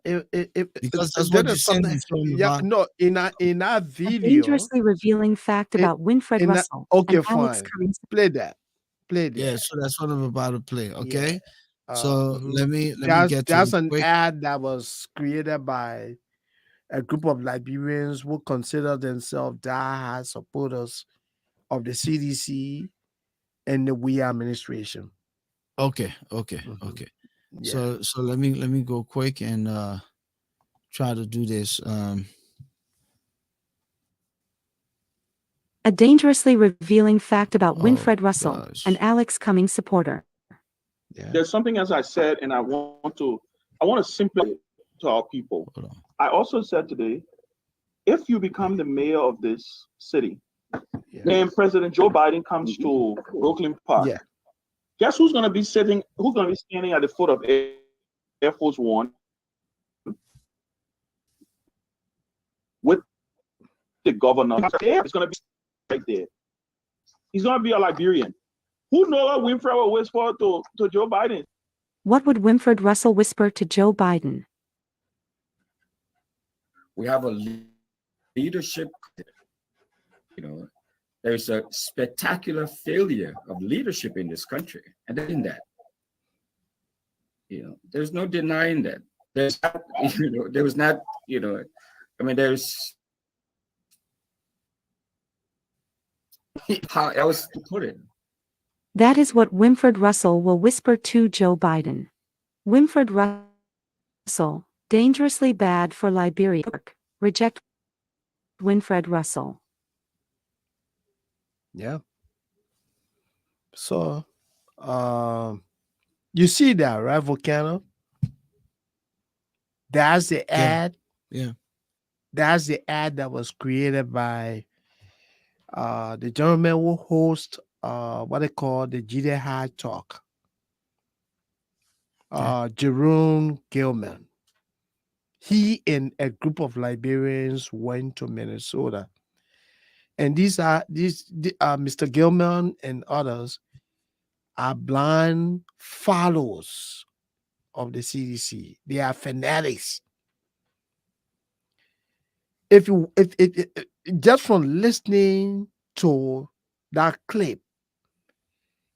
Because that's there what you is sent something. me from Yeah, about. no, in our A video. dangerously revealing fact in- about Winfred in a- Russell okay, and Alex fine. Cummings. Play that. Play that. Yeah, so that's what I'm about to play. Okay, so Mhm. let me That's get to that's it an quick. ad that was created by a group of Liberians who consider themselves diehard supporters of the CDC and the Weah administration. Okay. Mhm. Yeah. So let me go quick and try to do this. A dangerously revealing fact about Oh Winfred Russell, gosh. an Alex Cummings supporter. Yeah. There's something else I said, and I want to simplify it to our people. Hold on. I also said today, if you become the mayor of this city, Yeah. and President Joe Biden comes to Brooklyn Park, Yeah. guess who's going to be standing at the foot of Air Force One with the governor? It's going to be right there. He's going to be a Liberian. Who knows what Winfred will whisper to Joe Biden? What would Winfred Russell whisper to Joe Biden? We have a leadership, there's a spectacular failure of leadership in this country. And in that, there's no denying that. There's not, there was not, there's, how else to put it? That is what Winfred Russell will whisper to Joe Biden. Winfred Russell, dangerously bad for Liberia. Reject Winfred Russell. Yeah. So, You see that, right, Volcano? That's the Yeah. ad. Yeah. That's the ad that was created by the gentleman who hosts what they call the Jide High Talk. Jerome Gilman. He and a group of Liberians went to Minnesota. And Mr. Gilman and others are blind followers of the CDC. They are fanatics. If just from listening to that clip,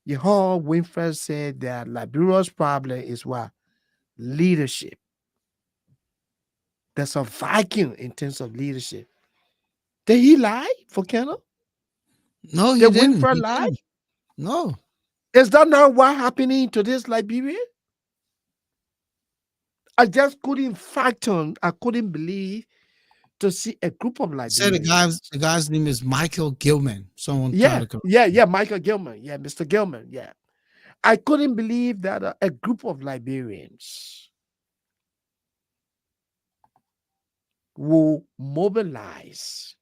you heard Winfred said that Liberia's problem is what? Leadership. There's a vacuum in terms of leadership. Did he lie, Volcano? No, he Did didn't. Winfred He lie? didn't. No. Is that not what happening to this Liberia? I just couldn't fathom, I couldn't believe to see a group of Say the Liberians. guy's name is Michael Gilman. Someone tried to correct. Yeah, Michael Gilman. Yeah, Mr. Gilman. Yeah. I couldn't believe that a group of Liberians will mobilize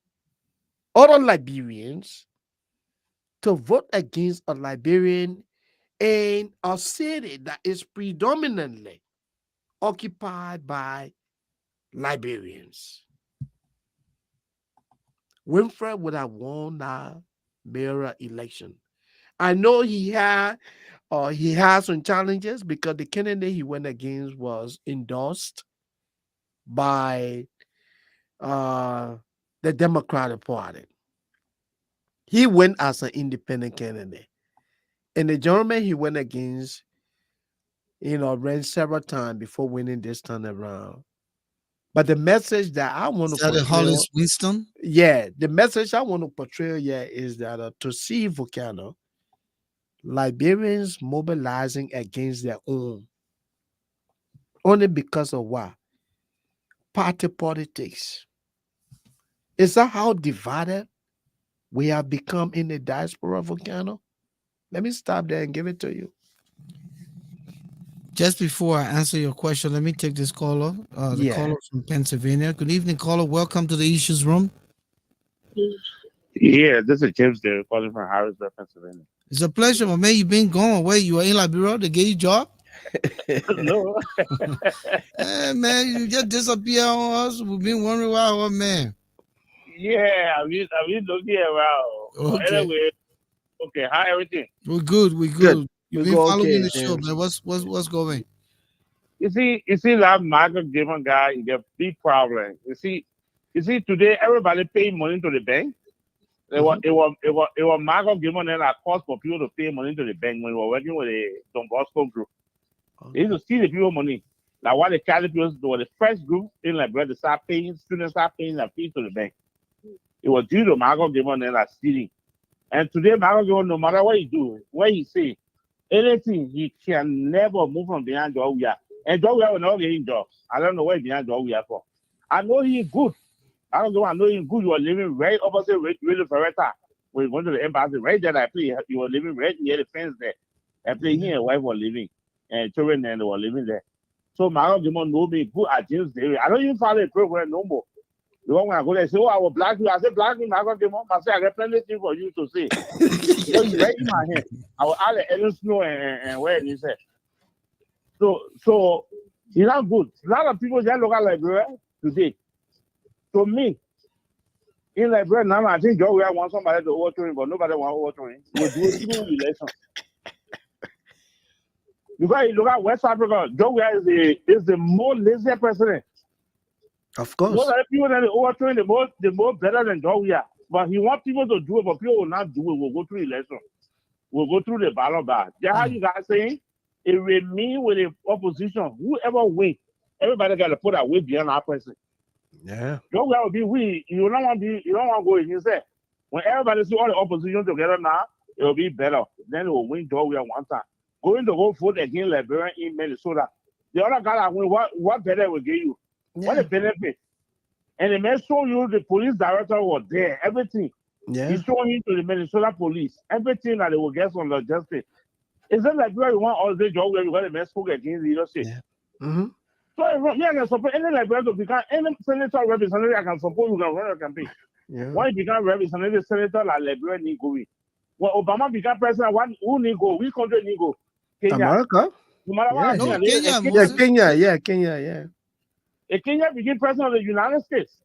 other Liberians to vote against a Liberian in a city that is predominantly occupied by Liberians. Winfred would have won that mayoral election. I know he had some challenges because the candidate he went against was endorsed by the Democratic Party. He went as an independent candidate. And the gentleman he went against, ran several times before winning this time around. But the message that I want to portray, Hollis Winston? Yeah, the message I want to portray here is that to see Volcano, Liberians mobilizing against their own, only because of what? Party politics. Is that how divided we have become in the diaspora, Volcano? Let me stop there and give it to you. Just before I answer your question, let me take this caller. The caller from Pennsylvania. Good evening, caller. Welcome to the Issues Room. Yeah, this is James there calling from Harrisburg, Pennsylvania. It's a pleasure, my man. You've been gone away. You were in Liberia. They gave you a job? No. Hey, man, you just disappear on us. We've been wondering why, oh, man. Yeah, I've been looking around. Okay. Anyway, okay, how everything? We're good. We're good. You've been following the James. show, man. What's going? You see that Michael Gilman guy, he got a big problem. You see, today everybody paying money to the bank. It was Michael Gilman that caused for people to pay money to the bank when we were working with the Don Bosco group. They used to steal the people money. Like what the Catholic people were the first group in Liberia to start paying, students start paying their fees to the bank. It was due to Michael Gilman that stealing. And today, Michael Gilman, no matter what he do, what he say, anything, he can never move from behind Weah. And Weah will not get him jobs. I don't know where behind Weah for. I know he's good. I know he's good. You are living right opposite Willie Ferretta. When you went to the embassy, right there, I play. You were living right near the fence there. I play here, and wife was living, and children and they were living there. So Michael Gilman know me good at James David. I don't even follow the program no more. The one when I go there, say, oh, I will block you. I say, block me, Michael Gilman. I say, I got plenty of things for you to say. So you right in my head. I will add the Ellen Snow and where he said. So he's not good. A lot of people just look at Liberia today. To me, in Liberia now, I think Weah wants somebody to overthrow him, but nobody wants to overthrow him. We'll do it through election. Because you look at West Africa, Weah is the more lazy president. Of course. Most of the people that are overthrowing the more better than Weah. But he wants people to do it, but people will not do it. We'll go through election. We'll go through the ballot box. That's how you guys saying it remain with the opposition. Whoever wins, everybody got to put a weight behind our person. Yeah. Weah will be we. You don't want to go in. You say when everybody see all the opposition together now, it will be better. Then it will win Weah one time. Going to go vote against Liberian in Minnesota. The other guy that win, what better will give you? Yeah. What a benefit. And the man show you the police director was there, everything. Yeah. He showed him to the Minnesota police, everything that they will get from the justice. It's not like you want all the job where you got a mess spoke against leadership. Yeah. Mm-hmm. So me, I can support any Liberian to become any senator representative. I can support you can run a campaign. Yeah. Why you become representative senator like Liberia need go? When Obama become president, who need go? Which country need go? Kenya. America. No matter what, No, Kenya. Kenya, Yeah, Moses. Kenya. A Kenya became president of the United States.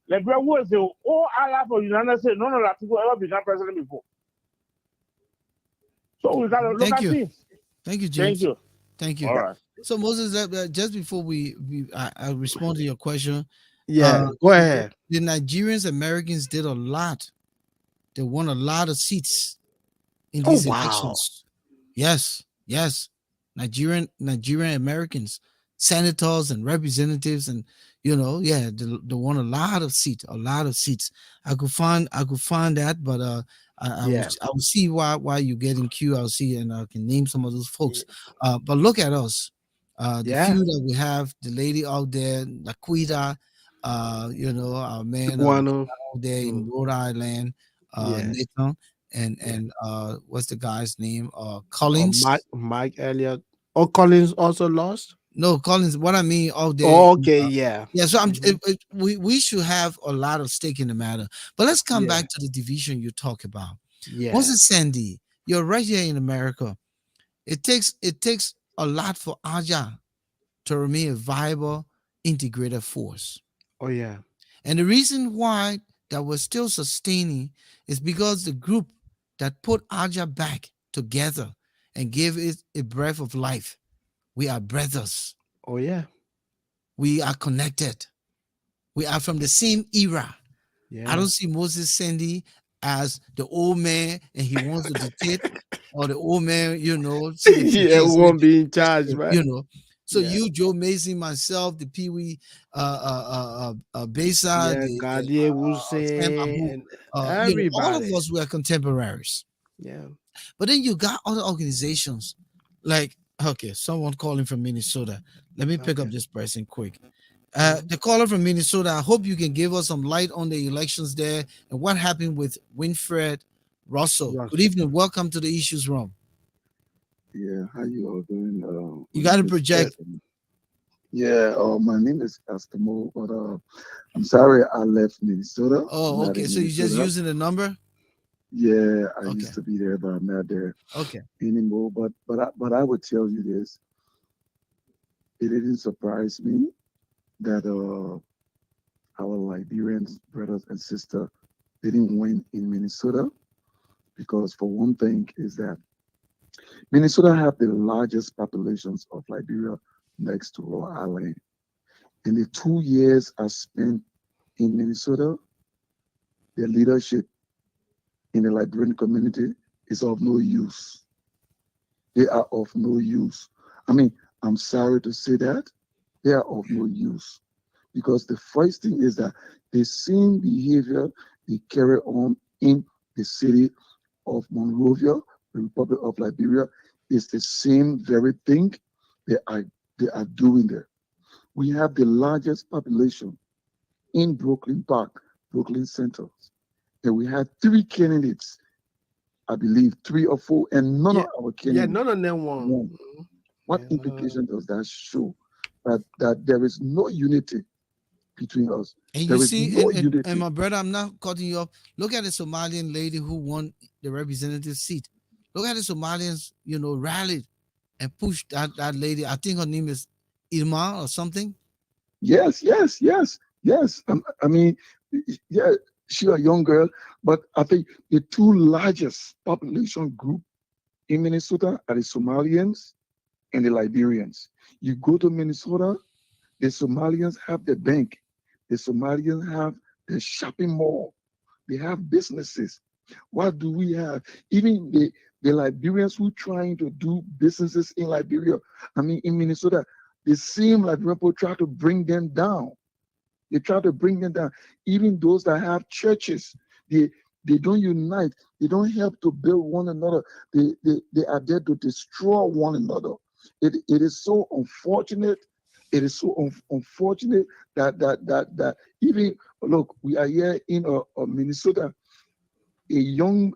Liberia was the all ally for the United States. None of that people ever become president before. So we gotta look Thank at you. things. Thank you, James. Thank you. Thank you. All right. So Moses, just before I respond to your question, Yeah, go ahead. the Nigerians, Americans did a lot. They won a lot of seats in these elections. Yes. Nigerian Americans, senators and representatives, and they won a lot of seats. I could find that, but I will see why you get in queue. I'll see, and I can name some of those folks. But look at us. The few that we have, the lady out there, Tweah, our man out there in Rhode Island, Nathan, and what's the guy's name? Collins. Mike Elliott. Oh, Collins also lost. No, Collins. What I mean, out there. Oh, okay, yeah. So we should have a lot of stake in the matter. But let's come back to the division you talk about. Yeah. Moses Sandy, you're right here in America. It takes a lot for Aja to remain a viable, integrated force. Oh, yeah. And the reason why that we're still sustaining is because the group that put Aja back together and gave it a breath of life. We are brothers. Oh, yeah. We are connected. We are from the same era. Yeah. I don't see Moses Sandy as the old man and he wants to dictate, or the old man, won't be in charge, right? So you, Joe Mason, myself, the Pee Wee, Besa, Gadier Wuse, everybody. all of us were contemporaries. Yeah. But then you got other organizations like, someone calling from Minnesota. Let me pick up this person quick. The caller from Minnesota, I hope you can give us some light on the elections there and what happened with Winfred Russell. Good evening. Welcome to the Issues Room. Yeah, how you all doing? You got to project. Yeah, my name is Eskimo, but I'm sorry I left Minnesota. Oh, okay. So you're just using the number? Yeah, I used to be there, but I'm not there anymore. But I would tell you this. It didn't surprise me that our Liberian brothers and sisters didn't win in Minnesota, because for one thing is that Minnesota have the largest populations of Liberia next to Rhode Island. In the 2 years I spent in Minnesota, their leadership in the Liberian community is of no use. They are of no use. I mean, I'm sorry to say that. They are of no use. Because the first thing is that the same behavior they carry on in the city of Monrovia, the Republic of Liberia, is the same very thing they are doing there. We have the largest population in Brooklyn Park, Brooklyn Center. And we had 3 candidates, I believe 3 or 4, and none of our candidates. Yeah, none of them won. What implication does that show? That there is no unity between us. And there you is see, no and my brother, I'm not cutting you off. Look at the Somalian lady who won the representative seat. Look at the Somalians, rallied and pushed that lady. I think her name is Irma or something. Yes. I mean, yeah, she's a young girl, but I think the 2 largest population group in Minnesota are the Somalians and the Liberians. You go to Minnesota, the Somalians have the bank. The Somalians have the shopping mall. They have businesses. What do we have? Even the Liberians who trying to do businesses in Liberia, I mean, in Minnesota, the same Liberian people try to bring them down. They try to bring them down. Even those that have churches, they don't unite. They don't help to build one another. They are there to destroy one another. It is so unfortunate. It is so unfortunate that even, look, we are here in Minnesota. A young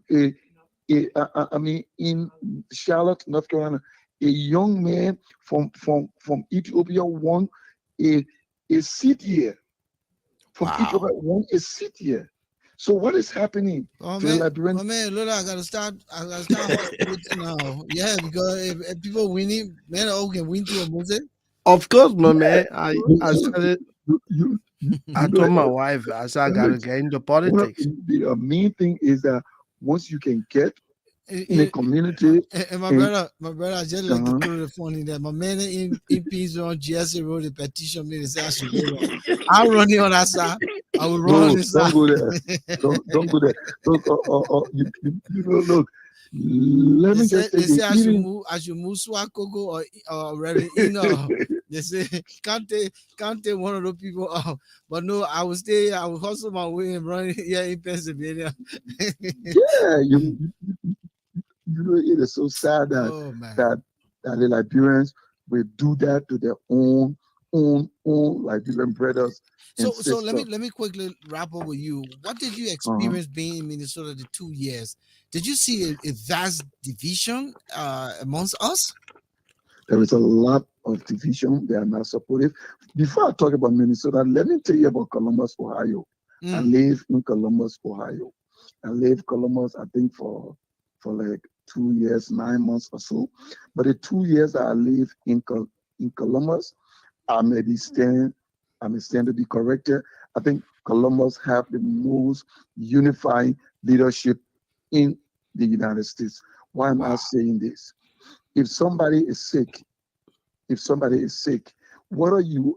I mean, in Charlotte, North Carolina, a young man from Ethiopia won a seat here. From Ethiopia won a seat here. So what is happening Oh to the man, Liberian? oh man, Lola, I gotta start hospitalizing now. Yeah, because if people winning, man, okay, win to a music. Of course, my man. I You, said it. you I know, told my wife, I said I gotta get into politics. the main thing is that once you can get in a community, And my and brother, I just like to throw the phone in there. My man in peace on GSA wrote a petition me to say I should go on. I'm running on that side. I will run on no, this don't side. go there. Don't go there. Look, you know, look. Let me just say, they say I should move Swakoko or Reverend Eno. They say can't take one of those people off. But no, I will stay. I will hustle my way and run here in Pennsylvania. Yeah, you know, it is so sad that the Liberians will do that to their own Liberian brothers and sisters. So let me quickly wrap up with you. What did you experience being in Minnesota the 2 years? Did you see a vast division amongst us? There is a lot of division. They are not supportive. Before I talk about Minnesota, let me tell you about Columbus, Ohio. I live in Columbus, Ohio. I live Columbus, I think, for like 2 years, 9 months or so. But the 2 years that I live in Columbus, I may stand to be corrected. I think Columbus have the most unifying leadership in the United States. Why am I saying this? If somebody is sick, whether you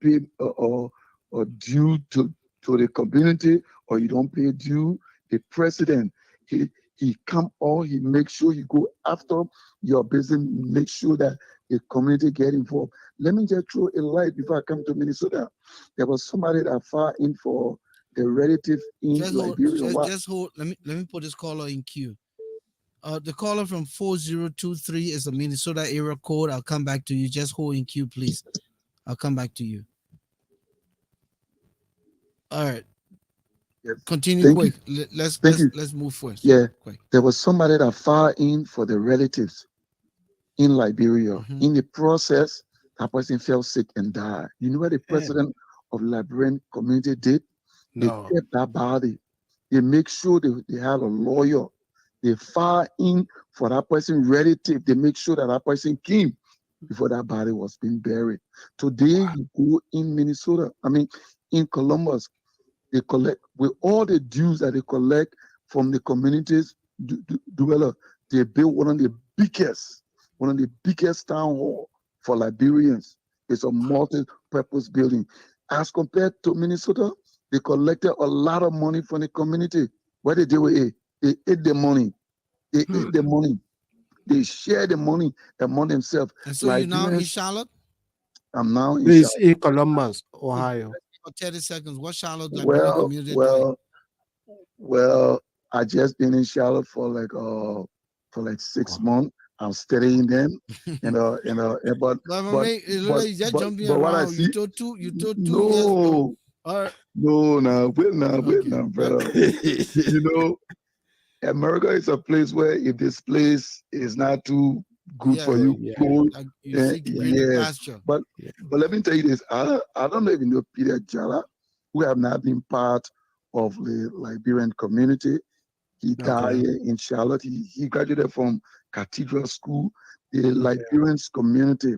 pay or due to the community or you don't pay due, the president he come on, he make sure he go after your business, make sure that the community get involved. Let me just throw a light before I come to Minnesota. There was somebody that fought in for the relative in Liberia. Just hold. Let me put this caller in queue. The caller from 4023 is a Minnesota area code. I'll come back to you. Just hold in queue, please. I'll come back to you. All right. Yes. Continue quick. Let's move first. Yeah. Quick. There was somebody that fought in for the relatives in Liberia. In the process, that person fell sick and died. You know what the president of the Liberian community did? No. They kept that body. They make sure they have a lawyer. They file in for that person relative. They make sure that person came before that body was being buried. Today, you go in Minnesota, in Columbus, they collect with all the dues that they collect from the communities dweller. They built one of the biggest town hall for Liberians. It's a multi-purpose building. As compared to Minnesota, they collected a lot of money from the community. What they do with it? They ate the money. They ate the money. They share the money among themselves. And so you're now in Charlotte? I'm now in It's Charlotte. in Columbus, Ohio. 30 seconds. What Charlotte Liberian community doing? Well, I just been in Charlotte for like 6 months. I'm studying them, but you just jumping around. You told 2 years ago. No, wait now, brother. You know, America is a place where if this place is not too good for you, But let me tell you this. I don't know if you know Peter Jala, who have not been part of the Liberian community. He died in Charlotte. He graduated from Cathedral School. The Liberians community,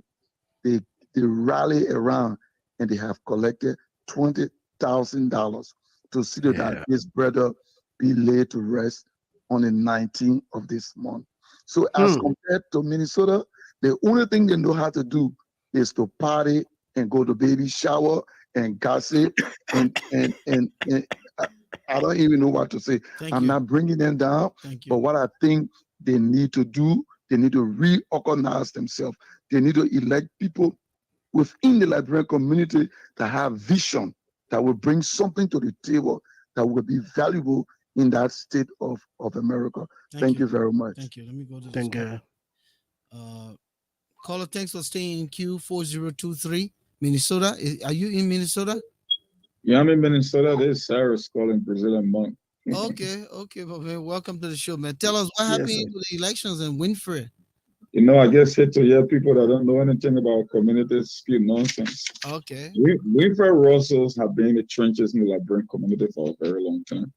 they rally around and they have collected $20,000 to see that his brother be laid to rest on the 19th of this month. So as compared to Minnesota, the only thing they know how to do is to party and go to baby shower and gossip and I don't even know what to say. I'm not bringing them down, but what I think they need to do, they need to reorganize themselves. They need to elect people within the Liberian community that have vision, that will bring something to the table that will be valuable in that state of America. Thank you very much. Thank you. Let me go to this. Caller, thanks for staying in queue. 4023 Minnesota. Are you in Minnesota? Yeah, I'm in Minnesota. This is Cyrus calling Brazilian Monk. Okay, but man, welcome to the show, man. Tell us what Yes, happened sir. to the elections in Winfred. I just hate to hear people that don't know anything about community speak nonsense. Okay. Winfred Russells have been in the trenches in the Liberian community for a very long time.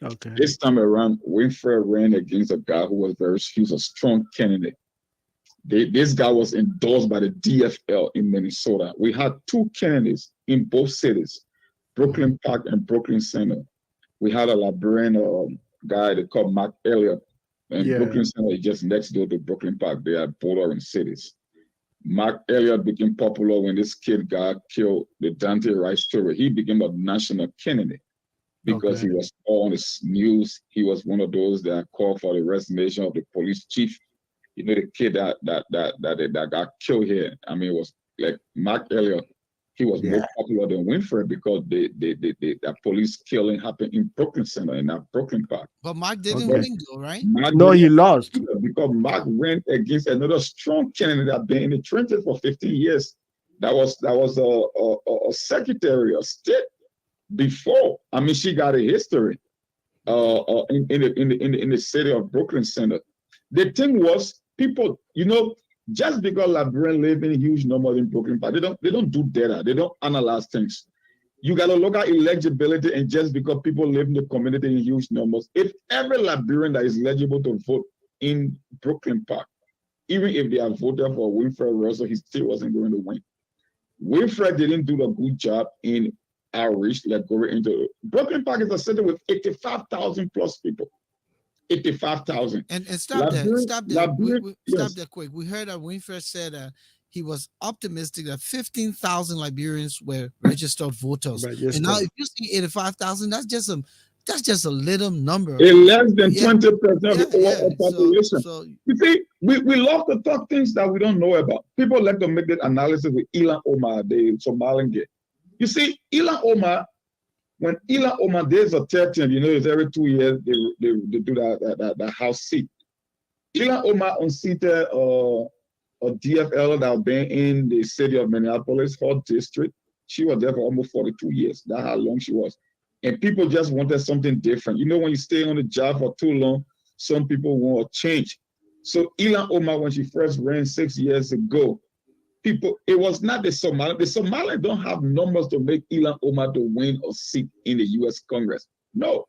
Okay. This time around, Winfred ran against a guy who was he was a strong candidate. This guy was endorsed by the DFL in Minnesota. We had two candidates in both cities, Brooklyn Park and Brooklyn Center. We had a Liberian guy they called Mark Elliott, and Brooklyn Center is just next door to Brooklyn Park. They are bordering cities. Mark Elliott became popular when this kid got killed, the Dante Rice story. He became a national candidate because he was on the news. He was one of those that called for the resignation of the police chief. The kid that got killed here. I mean, it was like Mark Elliott. He was more popular than Winfred because the police killing happened in Brooklyn Center in that Brooklyn Park. But Mark didn't win, though, right? No, he lost because Mark ran against another strong candidate that been in the trenches for 15 years. That was a secretary of state before. I mean, she got a history in the city of Brooklyn Center. The thing was, people, just because Liberians live in huge numbers in Brooklyn Park, they don't do data, they don't analyze things. You gotta look at eligibility, and just because people live in the community in huge numbers, if every Liberian that is eligible to vote in Brooklyn Park, even if they have voted for Winfred Russell, he still wasn't going to win. Winfred didn't do a good job in outreach, going into Brooklyn Park is a city with 85,000 plus people. 85,000. And stop there. Stop there quick. We heard that Winfred said he was optimistic that 15,000 Liberians were registered voters. And now, if you see 85,000, that's just a little number. It's less than 20% of the overall population. So, you see, we love to talk things that we don't know about. People like to make that analysis with Ilan Omar, the Somalian guy. You see, Ilan Omar. When Ilan Omar, there's a 13, it's every 2 years they do that house seat. Ilan Omar unseated a DFL that been in the city of Minneapolis, her district. She was there for almost 42 years. That's how long she was. And people just wanted something different. When you stay on the job for too long, some people want a change. So Ilan Omar, when she first ran 6 years ago, it was not the Somali. The Somali don't have numbers to make Ilan Omar to win a seat in the U.S. Congress. No.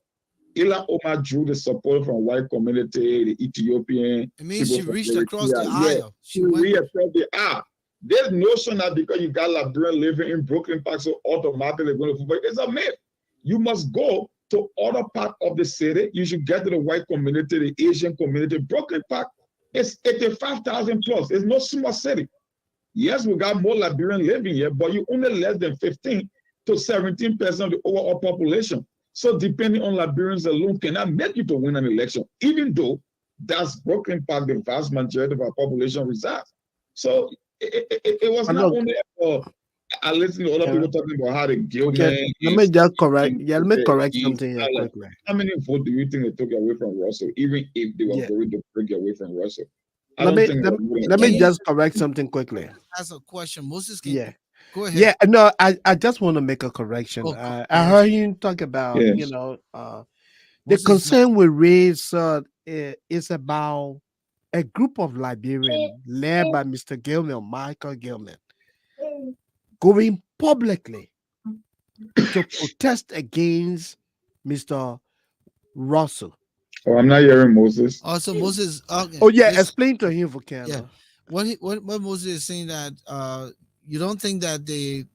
Ilan Omar drew the support from white community, the Ethiopian. It means she reached across the aisle. She reached across the aisle. There's notion that because you got Liberian living in Brooklyn Park, so automatically going to vote. It's a myth. You must go to other part of the city. You should get to the white community, the Asian community. Brooklyn Park is 85,000 plus. It's no small city. Yes, we got more Liberian living here, but you only less than 15 to 17% of the overall population. So depending on Liberians alone cannot make you to win an election, even though that's Brooklyn Park, the vast majority of our population resides. So it was not only I listen to other people talking about how the guild. Let me just correct. Let me correct something here quickly. How many votes do you think they took away from Russell, even if they were going to break away from Russell? Let me just correct something quickly. That's a question. Moses, go ahead. Yeah, no, I just want to make a correction. I heard you talk about, the concern we raise is about a group of Liberians led by Mr. Gilman, Michael Gilman, going publicly to protest against Mr. Russell. Oh, I'm not hearing Moses. Also, Moses. Okay. Oh yeah, explain to him, Volcano. Yeah, what Moses is saying that you don't think that the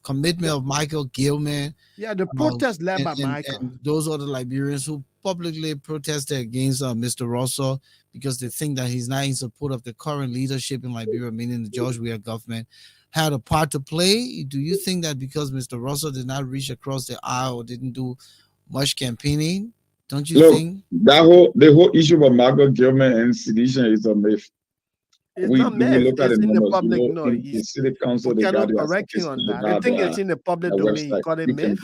commitment of Michael Gilman, the protest led by Michael, and those other Liberians who publicly protested against Mr. Russell because they think that he's not in support of the current leadership in Liberia, meaning the George Weah government, had a part to play. Do you think that because Mr. Russell did not reach across the aisle or didn't do much campaigning? Don't you think the whole issue of Michael Gilman and sedition is a myth? It's not myth. Look at it's in the public. In the city council, they cannot got correct you on that. I think it's in the public domain. You call it myth.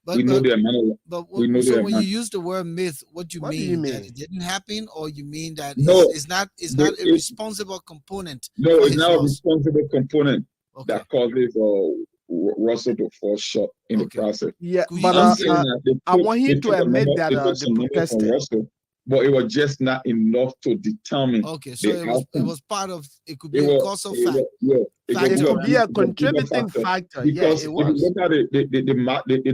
We know the amount of. So when you use the word myth, what do you mean? That it didn't happen, or you mean that it's not a responsible component? No, it's not a responsible component that causes Russell to fall short in the process. Yeah, I'm but saying that I want they him to took a admit number, that they took they some numbers from protested. Russell, but it was just not enough to determine Okay, so the it outcome. was part of, it could It be a was, causal it fact. was, yeah, it Factor. It could be a it was bigger contributing factor. Yeah, because it if you was. look at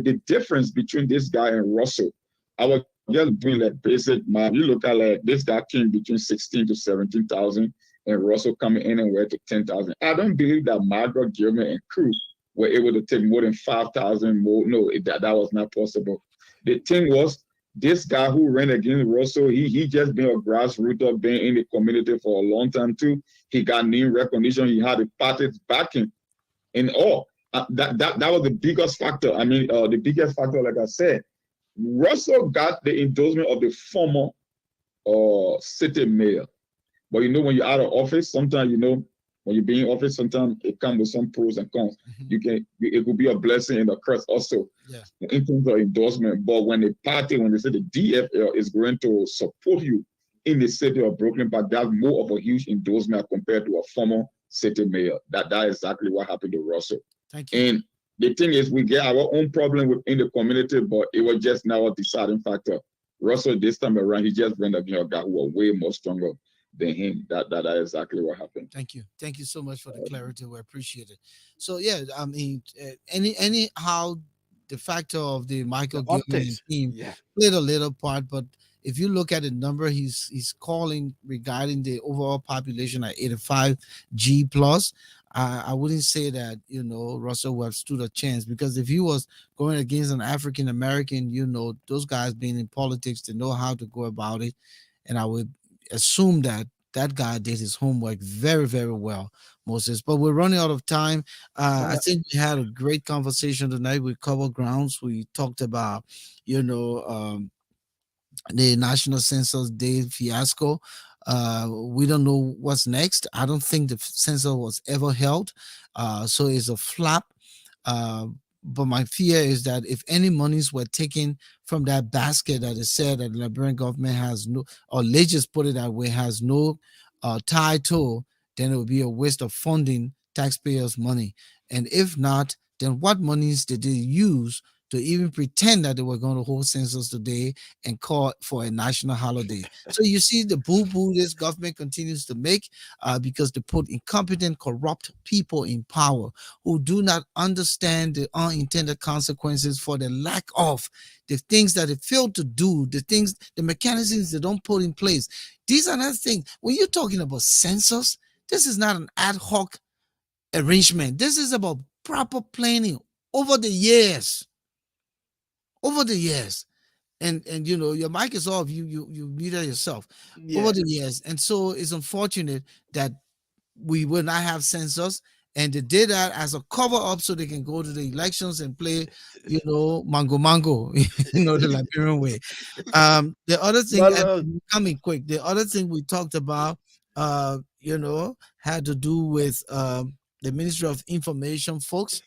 the difference between this guy and Russell, I was just doing like basic math. You look at like this guy came between 16 to 17,000, and Russell coming anywhere to 10,000. I don't believe that Margaret Gilman and crew were able to take more than 5,000 more. No, that was not possible. The thing was, this guy who ran against Russell, he just been a grassroots, been in the community for a long time too. He got name recognition. He had the party's backing, and all. That was the biggest factor. I mean, the biggest factor, like I said, Russell got the endorsement of the former city mayor. But you know, when you're out of office, sometimes when you be in office, sometimes it comes with some pros and cons. It could be a blessing and a curse also in terms of endorsement. But when they say the DFL is going to support you in the city of Brooklyn Park, that's more of a huge endorsement compared to a former city mayor. That is exactly what happened to Russell. Thank you. And the thing is, we get our own problem within the community, but it was just now a deciding factor. Russell, this time around, he just went against a guy who was way more stronger than him. That is exactly what happened. Thank you so much for the clarity. We appreciate it. So yeah, I mean, anyhow, the factor of the Michael Gilman team played a little part, but if you look at the number he's calling regarding the overall population at 85 G plus, I wouldn't say that Russell would have stood a chance, because if he was going against an African American, those guys being in politics, they know how to go about it, and I would assume that guy did his homework very, very well, Moses. But we're running out of time. I think we had a great conversation tonight. We covered grounds. We talked about, the National Census Day fiasco. We don't know what's next. I don't think the census was ever held. So it's a flap. But my fear is that if any monies were taken from that basket that is said that the Liberian government has no, or let's just put it that way, has no tie to, then it would be a waste of funding taxpayers' money. And if not, then what monies did they use to even pretend that they were going to hold census today and call for a national holiday? So you see the boo-boo this government continues to make because they put incompetent, corrupt people in power who do not understand the unintended consequences for the lack of the things that they fail to do, the mechanisms they don't put in place. These are not things. When you're talking about census, this is not an ad hoc arrangement. This is about proper planning over the years. And your mic is off, you muted yourself over the years. And so it's unfortunate that we will not have census, and they did that as a cover up so they can go to the elections and play mango the Liberian way. The other thing, coming quick, the other thing we talked about had to do with the Ministry of Information folks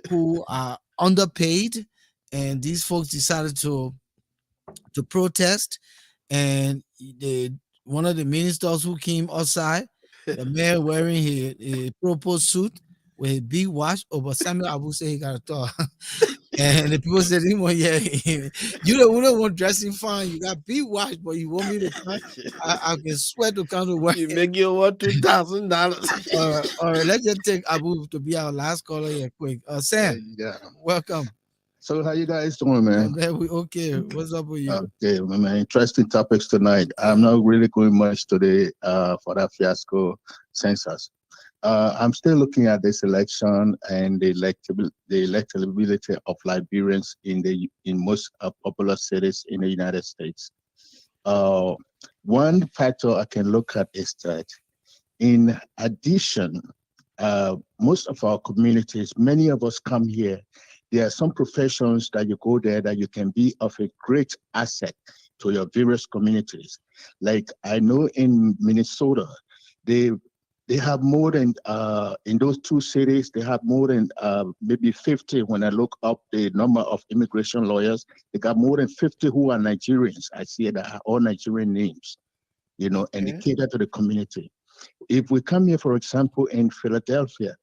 who are underpaid, and these folks decided to protest, and one of the ministers who came outside, the mayor wearing a proposed suit with a big watch over Samuel Abu say he got a talk. And the people said, you don't want dressing fine. You got big watch, but you want me to come? I can sweat to come to work. You make your what $2,000. All right, let's just take Abu to be our last caller here quick. Sam, welcome. So how you guys doing, man? Yeah, we okay. What's up with you? Okay, man. Interesting topics tonight. I'm not really going much today for that fiasco census. I'm still looking at this election and the electability of Liberians in most popular cities in the United States. One factor I can look at is that, in addition, most of our communities, many of us come here. There are some professions that you go there that you can be of a great asset to your various communities. Like I know in Minnesota, they have more than, in those two cities, they have more than maybe 50. When I look up the number of immigration lawyers, they got more than 50 who are Nigerians. I see that are all Nigerian names, and they cater to the community. If we come here, for example, in Philadelphia,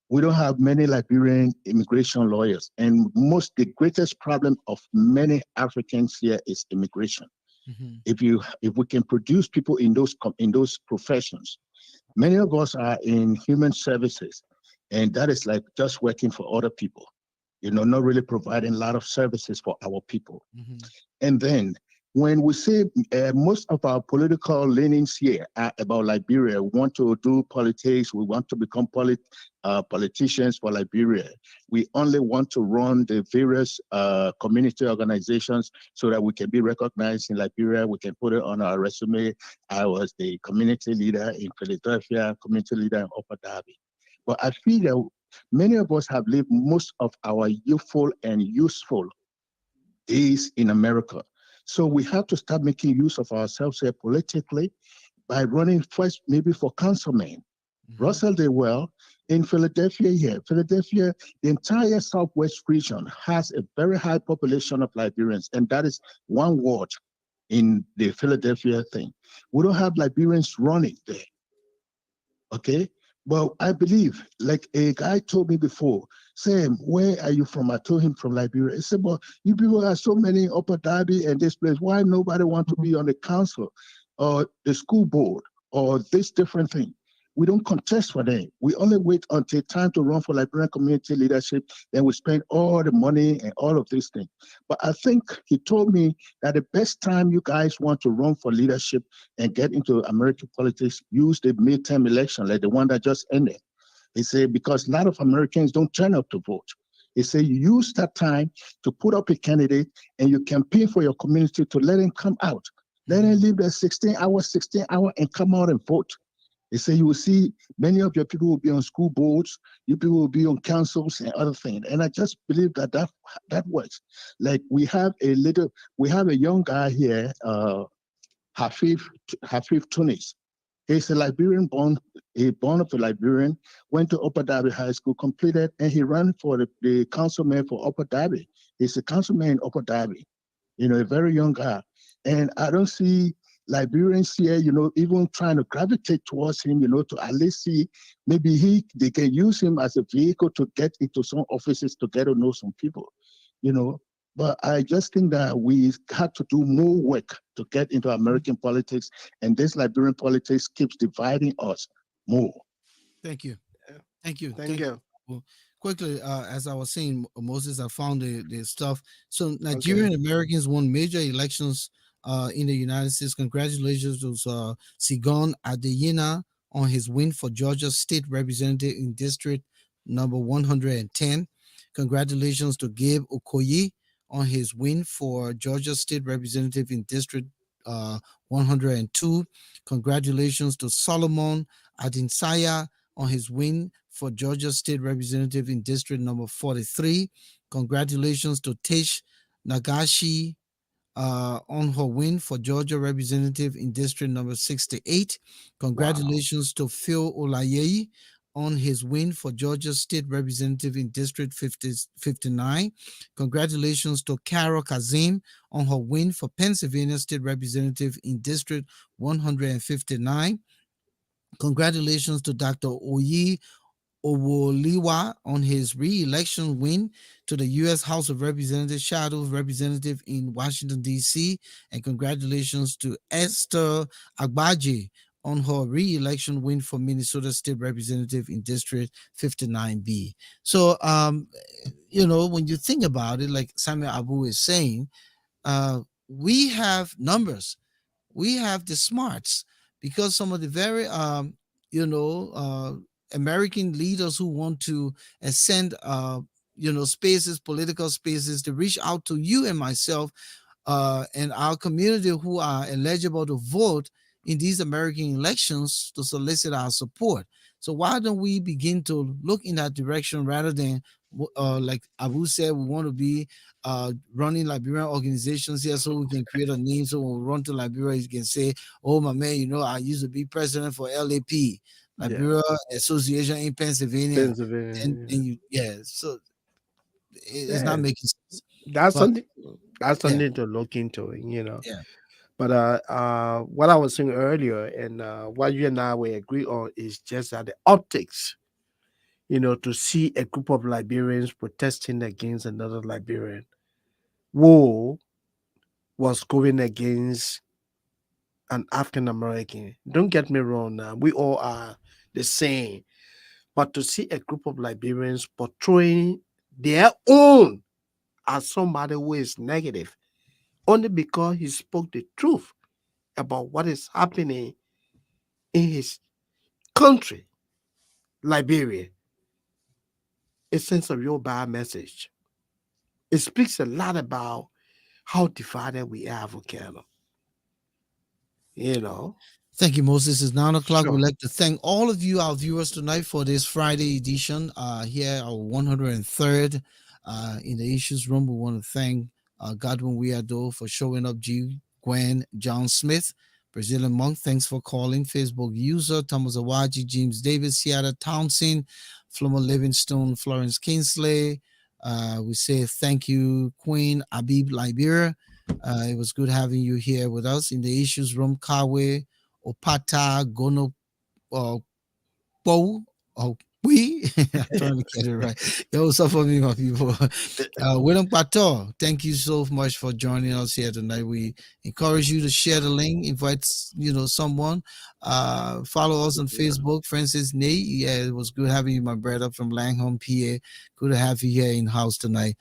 We don't have many Liberian immigration lawyers, and the greatest problem of many Africans here is immigration. If we can produce people in those professions, many of us are in human services, and that is like just working for other people, not really providing a lot of services for our people. And then when we say most of our political leanings here are about Liberia, we want to do politics, we want to become politicians for Liberia. We only want to run the various community organizations so that we can be recognized in Liberia. We can put it on our resume. I was the community leader in Philadelphia, community leader in Upper Darby. But I feel that many of us have lived most of our youthful and useful days in America. So we have to start making use of ourselves here politically by running first maybe for councilman. Russell did well in Philadelphia here. Philadelphia, the entire Southwest region has a very high population of Liberians, and that is one ward in the Philadelphia thing. We don't have Liberians running there, okay? But I believe, like a guy told me before, Sam, where are you from? I told him from Liberia. He said, but you people have so many Upper Darby and this place. Why nobody want to be on the council or the school board or this different thing? We don't contest for them. We only wait until time to run for Liberian community leadership. Then we spend all the money and all of these things. But I think he told me that the best time you guys want to run for leadership and get into American politics, use the midterm election, like the one that just ended. He said, because a lot of Americans don't turn up to vote. He said, you use that time to put up a candidate and you campaign for your community to let him come out. Let him live there 16 hours, and come out and vote. They say you will see many of your people will be on school boards, you people will be on councils and other things. And I just believe that works. Like we have a young guy here, Hafif Tunis. He's a Liberian born of a Liberian, went to Upper Darby High School, completed, and he ran for the councilman for Upper Darby. He's a councilman in Upper Darby, a very young guy. And I don't see Liberians here, even trying to gravitate towards him, to at least see maybe they can use him as a vehicle to get into some offices to get to know some people, But I just think that we had to do more work to get into American politics, and this Liberian politics keeps dividing us more. Thank you. Thank you. Well, quickly, as I was saying, Moses, I found the stuff. So Nigerian Americans won major elections in the United States. Congratulations to Sigon Adeyina on his win for Georgia State Representative in District number 110. Congratulations to Gabe Okoye on his win for Georgia State Representative in District 102. Congratulations to Solomon Adinsaya on his win for Georgia State Representative in District number 43. Congratulations to Tish Nagashi on her win for Georgia Representative in District number 68. Congratulations to Phil Olaye on his win for Georgia State Representative in District 59. Congratulations to Carol Kazim on her win for Pennsylvania State Representative in District 159. Congratulations to Dr. Oyi Owoliwa on his re-election win to the U.S. House of Representatives Shadow Representative in Washington, D.C. And congratulations to Esther Agbaje on her re-election win for Minnesota State Representative in District 59B. So, when you think about it, like Samuel Abu is saying, we have numbers. We have the smarts, because some of the very, American leaders who want to ascend, spaces, political spaces, to reach out to you and myself and our community who are eligible to vote in these American elections to solicit our support. So why don't we begin to look in that direction rather than, like Abu said, we want to be running Liberian organizations here so we can create a name. So when we run to Liberia, you can say, oh, my man, I used to be president for LAP, Liberia Association in Pennsylvania. So it's not making sense. That's something to look into, Yeah. But what I was saying earlier, and what you and I will agree on, is just that the optics, to see a group of Liberians protesting against another Liberian who was going against an African American. Don't get me wrong now, we all are the same. But to see a group of Liberians portraying their own as somebody who is negative, only because he spoke the truth about what is happening in his country, Liberia, it sends a real bad message. It speaks a lot about how divided we are, Volcano. Thank you, Moses. It's 9 o'clock. Sure. We'd like to thank all of you, our viewers, tonight for this Friday edition. Here, our 103rd in the Issues Room. We want to thank Godwin Weah for showing up, G. Gwen, John Smith, Brazilian Monk. Thanks for calling. Facebook user, Thomas Awaji, James Davis, Seattle Townsend, Flomo Livingstone, Florence Kingsley. We say thank you, Queen Abib Liberia. It was good having you here with us in the Issues Room. Kawe, Opata, Gono, Bo, we. I'm trying to get it right. Yo, suffer me, my people. William Pato, thank you so much for joining us here tonight. We encourage you to share the link, invite someone. Follow us on Facebook. Francis Nate, yeah, it was good having you, my brother from Langham, PA. Good to have you here in house tonight.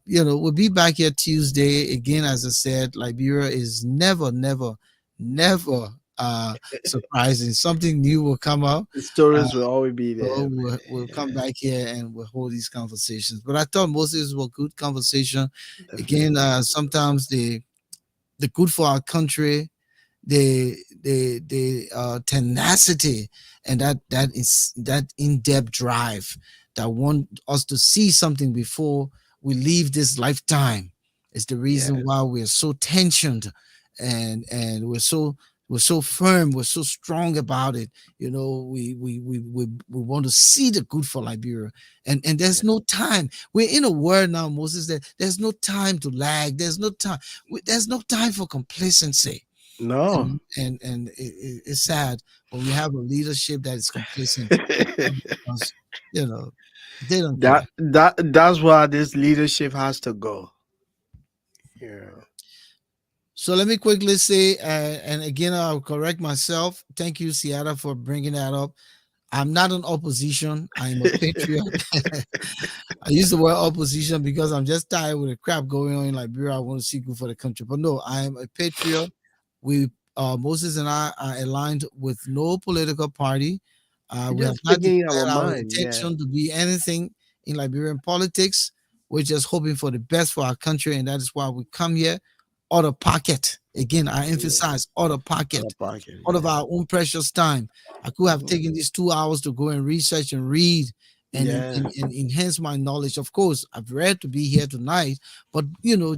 We'll be back here Tuesday again. As I said, Liberia is never surprising. Something new will come up. The stories will always be there. So we'll come back here and we'll hold these conversations. But I thought most of these were good conversation. Again, sometimes the good for our country, the tenacity and that in-depth drive that want us to see something before we leave this lifetime is the reason why we're so tensioned and we're so firm, we're so strong about it. We want to see the good for Liberia, and there's no time. We're in a world now, Moses, that there's no time to lag. There's no time for complacency. No, and it's sad when we have a leadership that is complacent because they don't care. That's why this leadership has to go. Yeah. So let me quickly say, and again, I'll correct myself. Thank you, Seattle, for bringing that up. I'm not an opposition. I'm a patriot. I use the word opposition because I'm just tired with the crap going on in Liberia. I want to see good for the country. But no, I am a patriot. Moses and I are aligned with no political party. We have not declared our intention to be anything in Liberian politics. We're just hoping for the best for our country, and that is why we come here. Out of pocket. Again, I emphasize out of pocket. Out of our own precious time. I could have taken these 2 hours to go and research and read and enhance my knowledge. Of course, I've read to be here tonight, but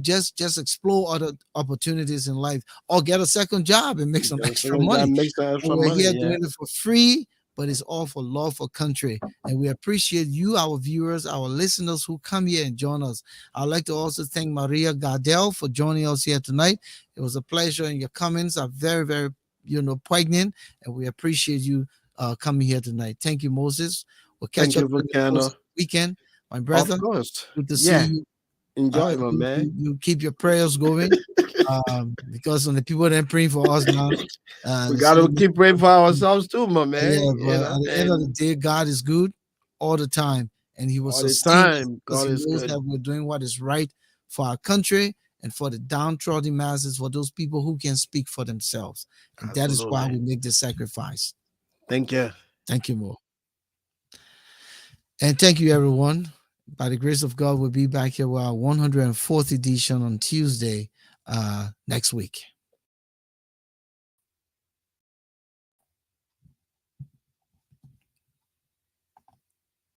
just explore other opportunities in life or get a second job and make some extra money. We're here doing it for free, but it's all for love for country. And we appreciate you, our viewers, our listeners who come here and join us. I'd like to also thank Maria Gardel for joining us here tonight. It was a pleasure, and your comments are very, very, poignant, and we appreciate you coming here tonight. Thank you, Moses. We'll catch up the weekend. My brother, of course. Good to see you. Enjoy, my man. You keep your prayers going because when the people that praying for us now, we gotta keep praying for ourselves too, my man. Yeah, but at the end of the day, God is good all the time, and He will sustain because He knows that we're doing what is right for our country and for the downtrodden masses, for those people who can speak for themselves. And that is why we make the sacrifice. Thank you. Thank you, Mo. And thank you, everyone. By the grace of God, we'll be back here with our 104th edition on Tuesday next week.